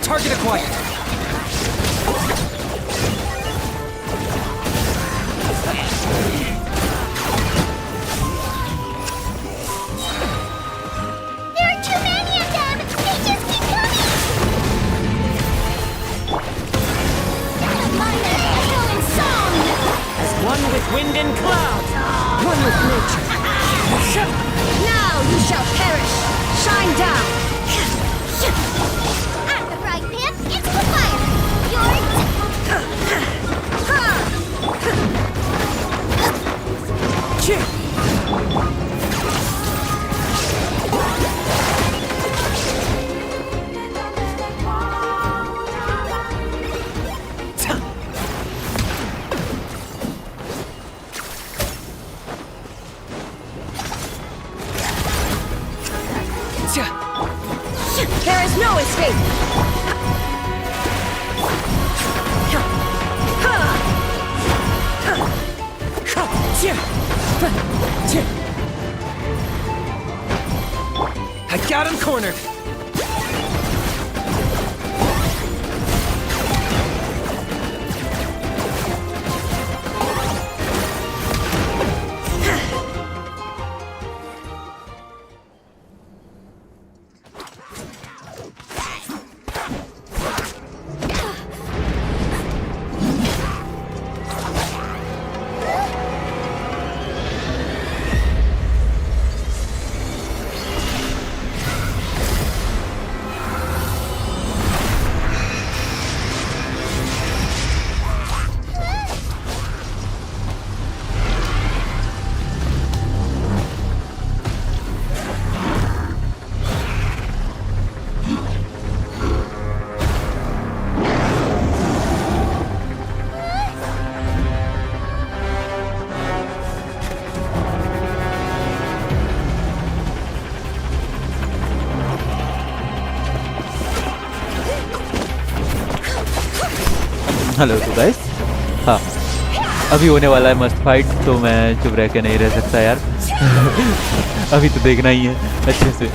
Target acquired! There are too many of them! They just keep coming! Echoing song! As one with wind and cloud! One with nature! Now you shall perish! Shine down! At the frying pan, into the fire! Yours! There is no escape! I got him cornered! Hello तो guys, हाँ अभी होने वाला है मस्त fight, तो मैं चुप रह के नहीं रह सकता यार। अभी तो देखना ही है अच्छे से।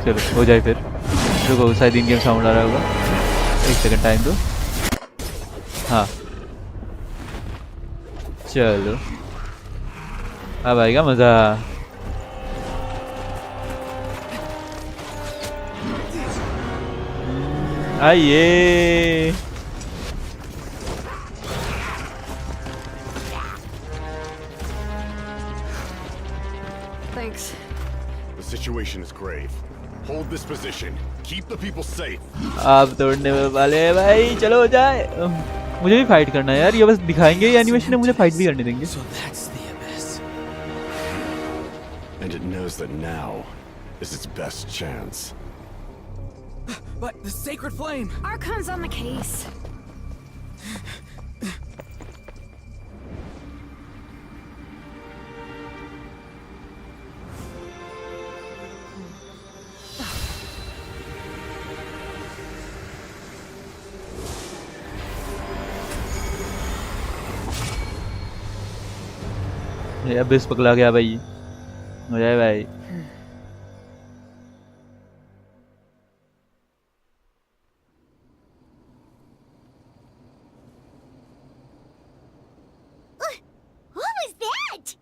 चलो हो जाए फिर। रुको, शायद इन गेम साउंड आ रहा होगा, एक सेकंड टाइम दो। हाँ चलो, अब आएगा मज़ा। आइए। Thanks. The situation is grave. Hold this position. Keep the people safe. आप तोड़ने वाले हैं भाई, चलो हो जाए। मुझे भी फाइट करना है यार, ये बस दिखाएंगे ये एनिमेशन है, मुझे फाइट भी करने देंगे। So that's the abyss. And it knows that now is its best chance. But the sacred flame! Archon's on the case. ये अबिस पकड़ा गया भाई, हो जाए भाई। What was that?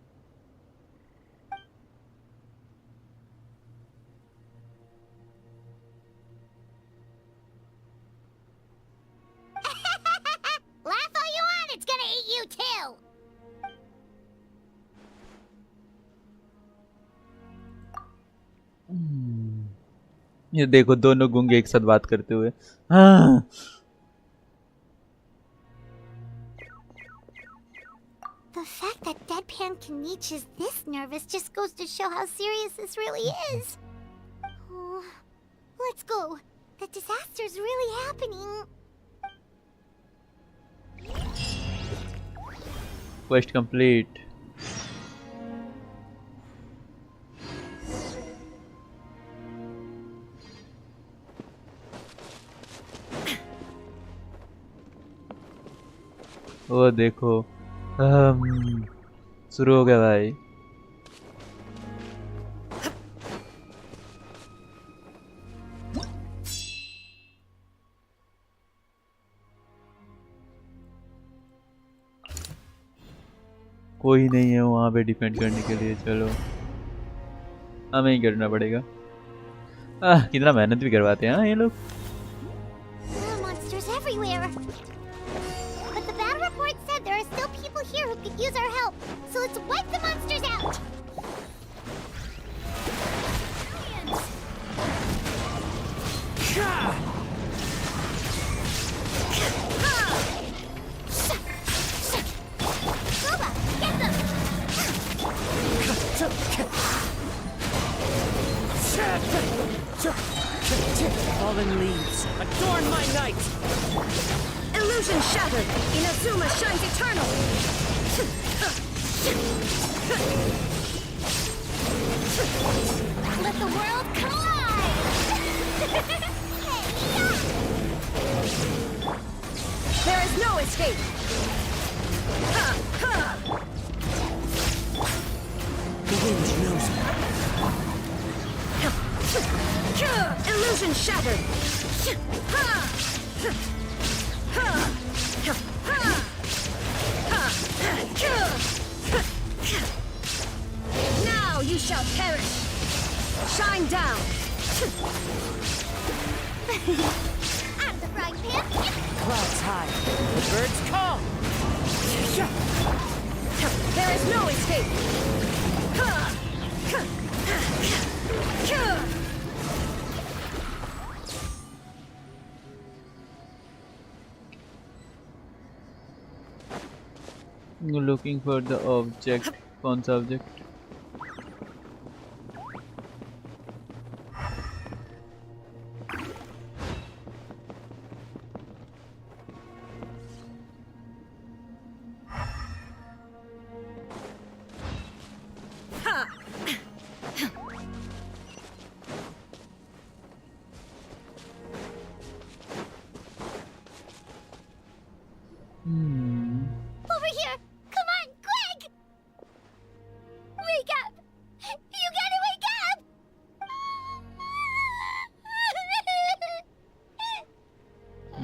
Laugh all you want, it's gonna eat you too! ये देखो दोनों गूंगे एक साथ बात करते हुए। हाँ। The fact that Deadpan Kenichi is this nervous just goes to show how serious this really is. Oh, let's go. The disaster's really happening. Quest complete. वो देखो, शुरू हो गया भाई। कोई नहीं है वहां पे डिफेंड करने के लिए, चलो हमें ही करना पड़ेगा। कितना मेहनत भी करवाते हैं ये लोग। There are monsters everywhere. But the battle report said there are still people here who could use our help. So let's wipe the monsters out. Fallen leaves, adorn my night! Illusion shattered! Inazuma shines eternal! Let the world collide! There is no escape! Ha! Ha! The wind knows me. Illusion shattered! Ha! Ha! Ha! Now you shall perish! Shine down! Out of the frying pan! Clouds high, the birds call! There is no escape! Looking for the object. कौन सा object? Over here! Come on, quick! Wake up! You gotta wake up!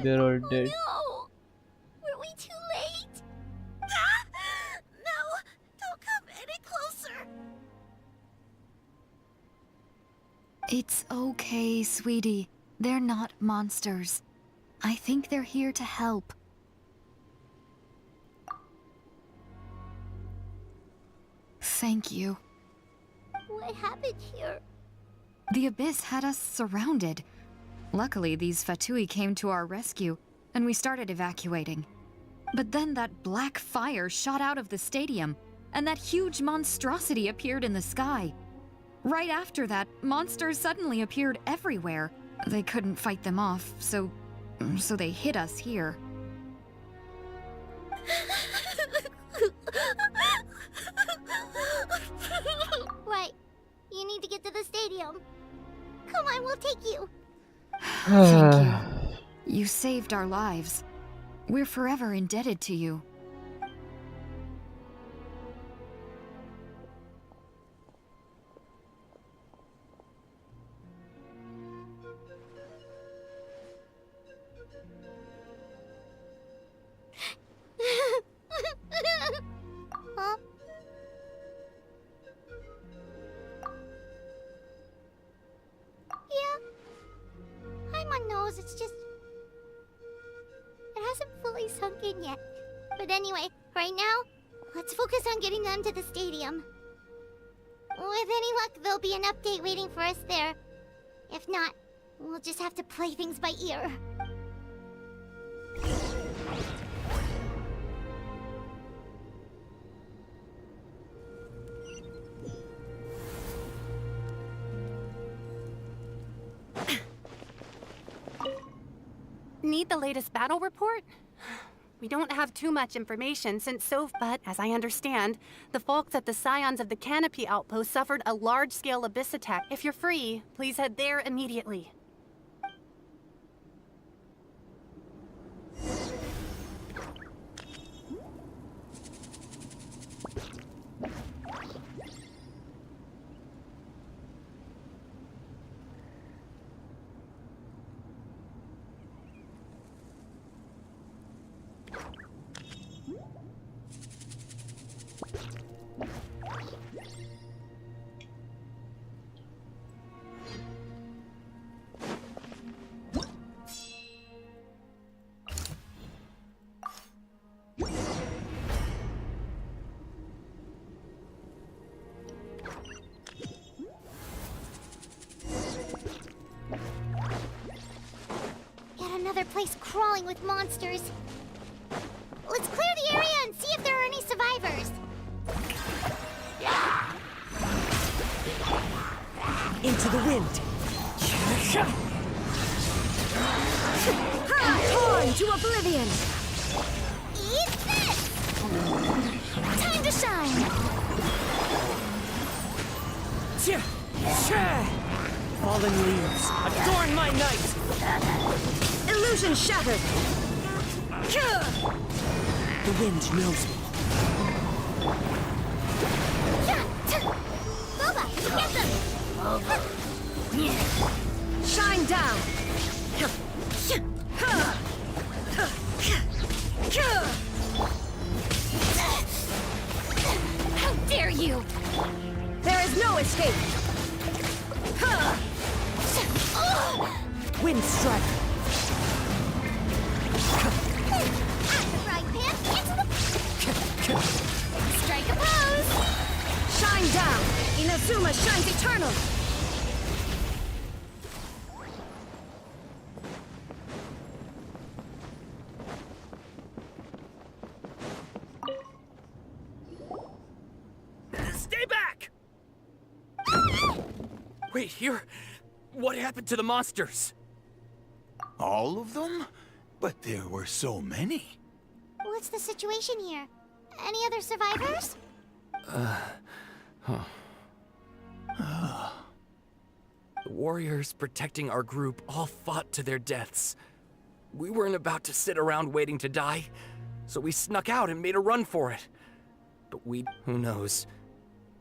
They're all dead. No! Were we too late? No! Don't come any closer! It's okay, sweetie. They're not monsters. I think they're here to help. Thank you. What happened here? The Abyss had us surrounded. Luckily, these Fatui came to our rescue, and we started evacuating. But then that black fire shot out of the stadium, and that huge monstrosity appeared in the sky. Right after that, monsters suddenly appeared everywhere. They couldn't fight them off, so they hit us here. Right. You need to get to the stadium. Come on, we'll take you. Thank you. You saved our lives. We're forever indebted to you. Huh? Yeah. Paimon knows, it's just... It hasn't fully sunk in yet. But anyway, right now, let's focus on getting them to the stadium. With any luck, there'll be an update waiting for us there. If not, we'll just have to play things by ear. Need the latest battle report? We don't have too much information since but as I understand, the folks at the Scions of the Canopy outpost suffered a large-scale abyss attack. If you're free, please head there immediately. Another place crawling with monsters. Let's clear the area and see if there are any survivors. Into the wind. Torn to oblivion. Eat this! Time to shine! Fallen leaves, adorn my night! Illusion shattered. The wind knows me. Boba, get them! Shine down. How dare you! There is no escape. Wind strike. Strike a pose! Shine down. Inazuma shines eternal. Stay back! Wait, here? What happened to the monsters? All of them? But there were so many. What's the situation here? Any other survivors? The warriors protecting our group all fought to their deaths. We weren't about to sit around waiting to die, so we snuck out and made a run for it. But who knows?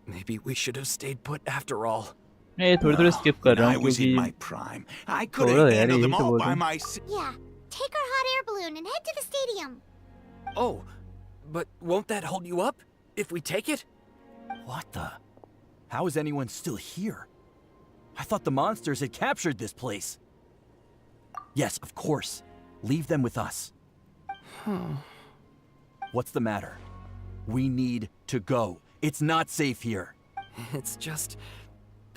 Maybe we should have stayed put after all. मैं ये थोड़ी skip कर रहा I हूँ was in my क्योंकि prime. I could थोड़ा have यार handled यही them तो all बोल by रहा हूँ myself. Yeah, take our hot air balloon and head to the stadium. Oh, but won't that hold you up if we take it? What the? How is anyone still here? I thought the monsters had captured this place. Yes, of course. Leave them with us. What's the matter? We need to go. It's not safe here. It's just...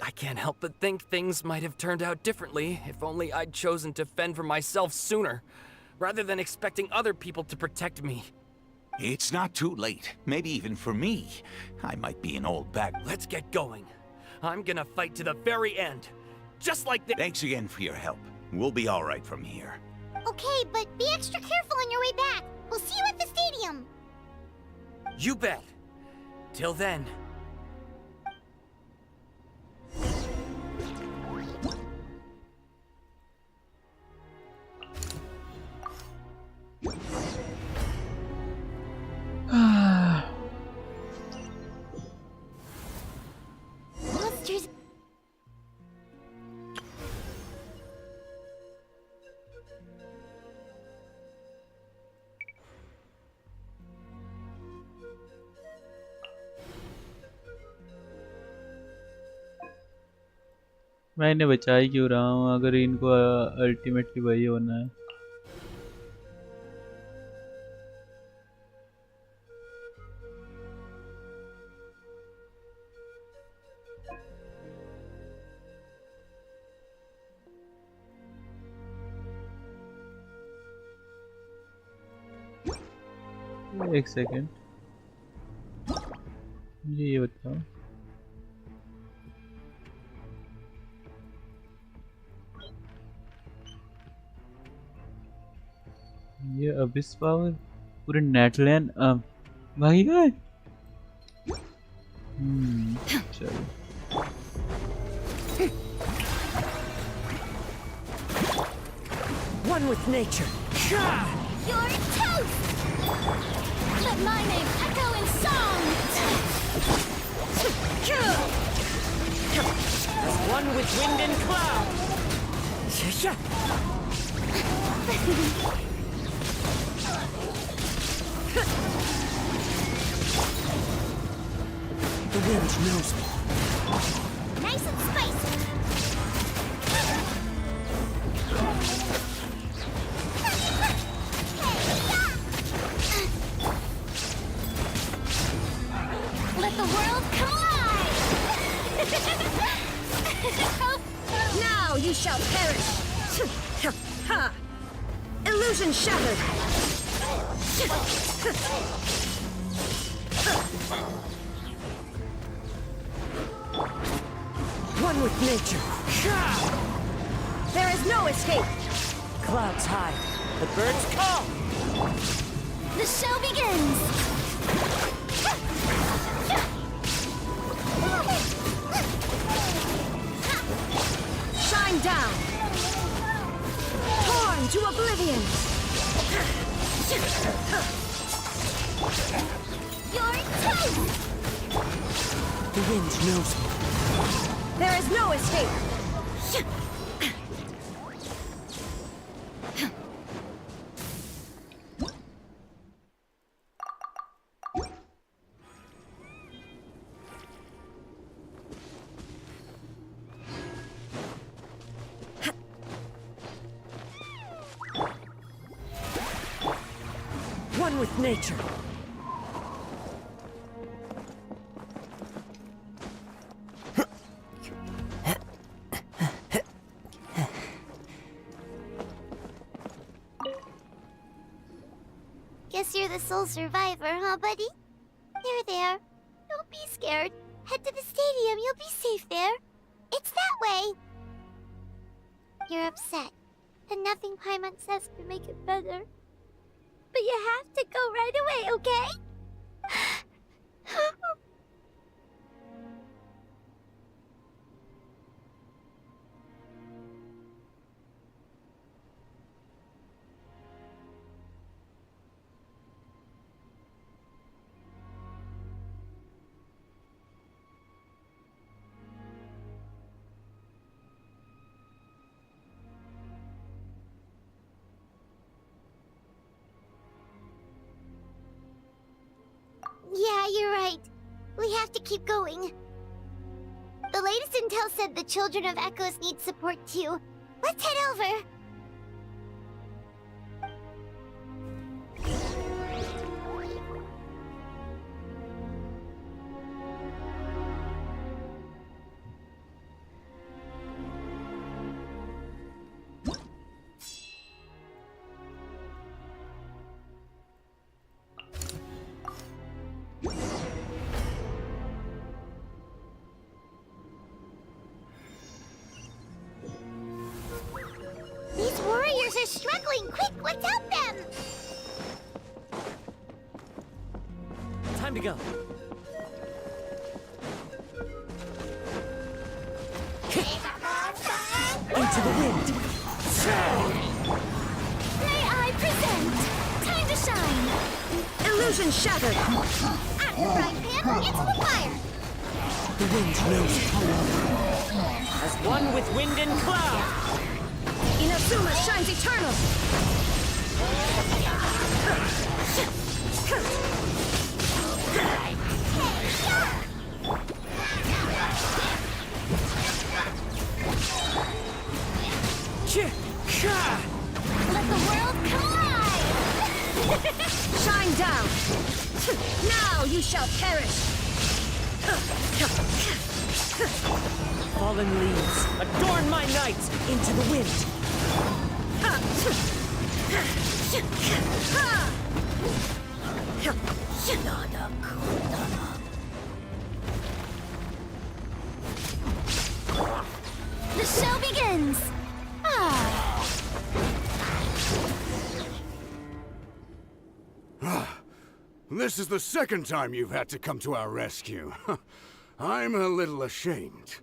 I can't help but think things might have turned out differently if only I'd chosen to fend for myself sooner, rather than expecting other people to protect me. It's not too late. Maybe even for me. I might be an old bag. Let's get going. I'm gonna fight to the very end. Just like this. Thanks again for your help. We'll be all right from here. Okay, but be extra careful on your way back. We'll see you at the stadium. You bet. Till then. Monsters. मैं इन्हें बचा ही क्यों रहा हूँ अगर इनको ultimately वही होना है एक सेकेंड मुझे ये बताओ ये अबिस पावर पूरे नेटलैंड भागी गए चलो One with nature. You're toast! Let my name echo in song! One with wind and cloud. The wind knows me. Nice and spicy! Let the world collide! Now you shall perish. Ha! Illusion shattered. One One with nature. There is no escape. Clouds high. The birds call. The show begins! Shine down. Torn to oblivion. You're toast! The wind knows me. There is no escape. One with nature. Guess you're the sole survivor, huh, buddy? There. Don't be scared. Head to the stadium, you'll be safe there. It's that way. You're upset, and nothing Paimon says can make it better. But you have to go right away, okay? Yeah, you're right. We have to keep going. The latest intel said the Children of Echoes need support too. Let's head over. These warriors are struggling. Quick, let's help them! Time to go. Into the wind. May I present? Time to shine! Illusion shattered. At the frying pan, into the fire! The wind knows power. As one with wind and cloud. Inazuma shines eternal. Let the world collide! Shine down. Now you shall perish. Fallen leaves, adorn my night into the wind. The show begins! This is the second time you've had to come to our rescue. I'm a little ashamed.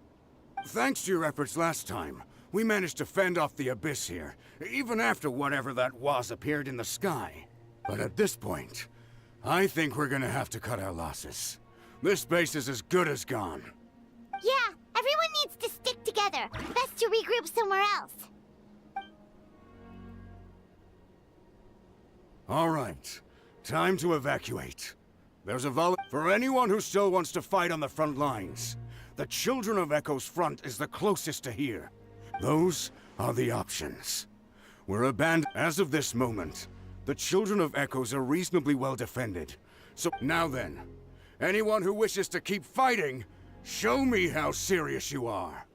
Thanks to your efforts last time, we managed to fend off the abyss here, even after whatever that was appeared in the sky. But at this point, I think we're gonna have to cut our losses. This base is as good as gone. Yeah, everyone needs to stick together. Best to regroup somewhere else. All right, time to evacuate. There's a for anyone who still wants to fight on the front lines. The Children of Echo's front is the closest to here. Those are the options. We're abandoned as of this moment. The Children of Echoes are reasonably well defended. So now then, anyone who wishes to keep fighting, show me how serious you are.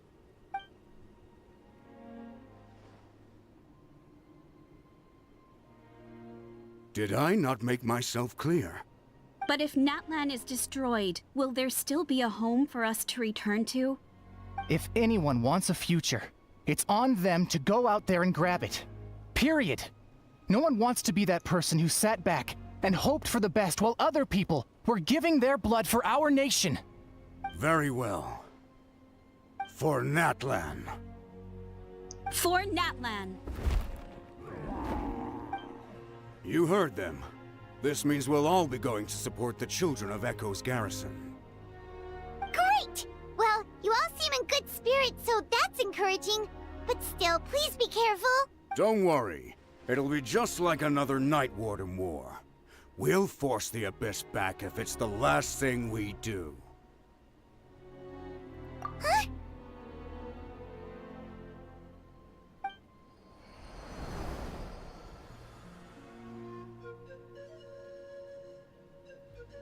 Did I not make myself clear? But if Natlan is destroyed, will there still be a home for us to return to? If anyone wants a future, it's on them to go out there and grab it. Period. No one wants to be that person who sat back and hoped for the best while other people were giving their blood for our nation. Very well. For Natlan. For Natlan. You heard them. This means we'll all be going to support the children of Echo's garrison. Great! Well, you all seem in good spirits, so that's encouraging. But still, please be careful. Don't worry. It'll be just like another Night Warden war. We'll force the Abyss back if it's the last thing we do. Huh?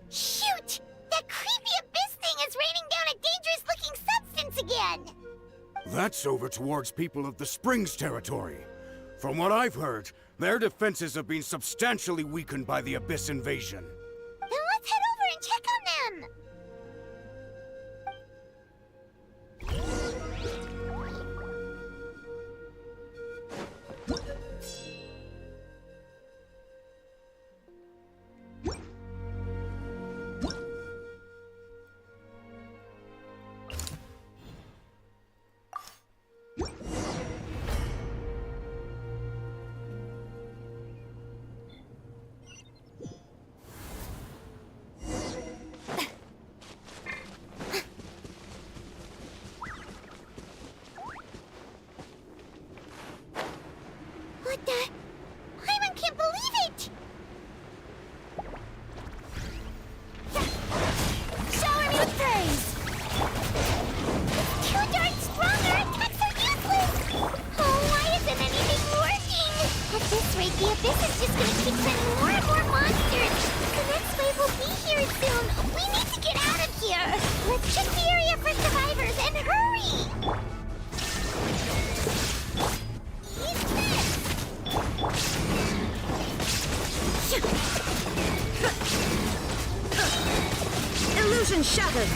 Shoot! That creepy Abyss thing is raining down a dangerous-looking substance again! That's over towards people of the Springs territory. From what I've heard, their defenses have been substantially weakened by the Abyss invasion. Then let's head over and check on them! What the? Paimon can't believe it! Shower me with praise! It's too darn strong, our attacks are useless! Oh, why isn't anything working? At this rate, the Abyss is just gonna keep sending more and more monsters! The next wave will be here soon! We need to get out of here! Let's check the area for survivors, and hurry! Illusion shattered!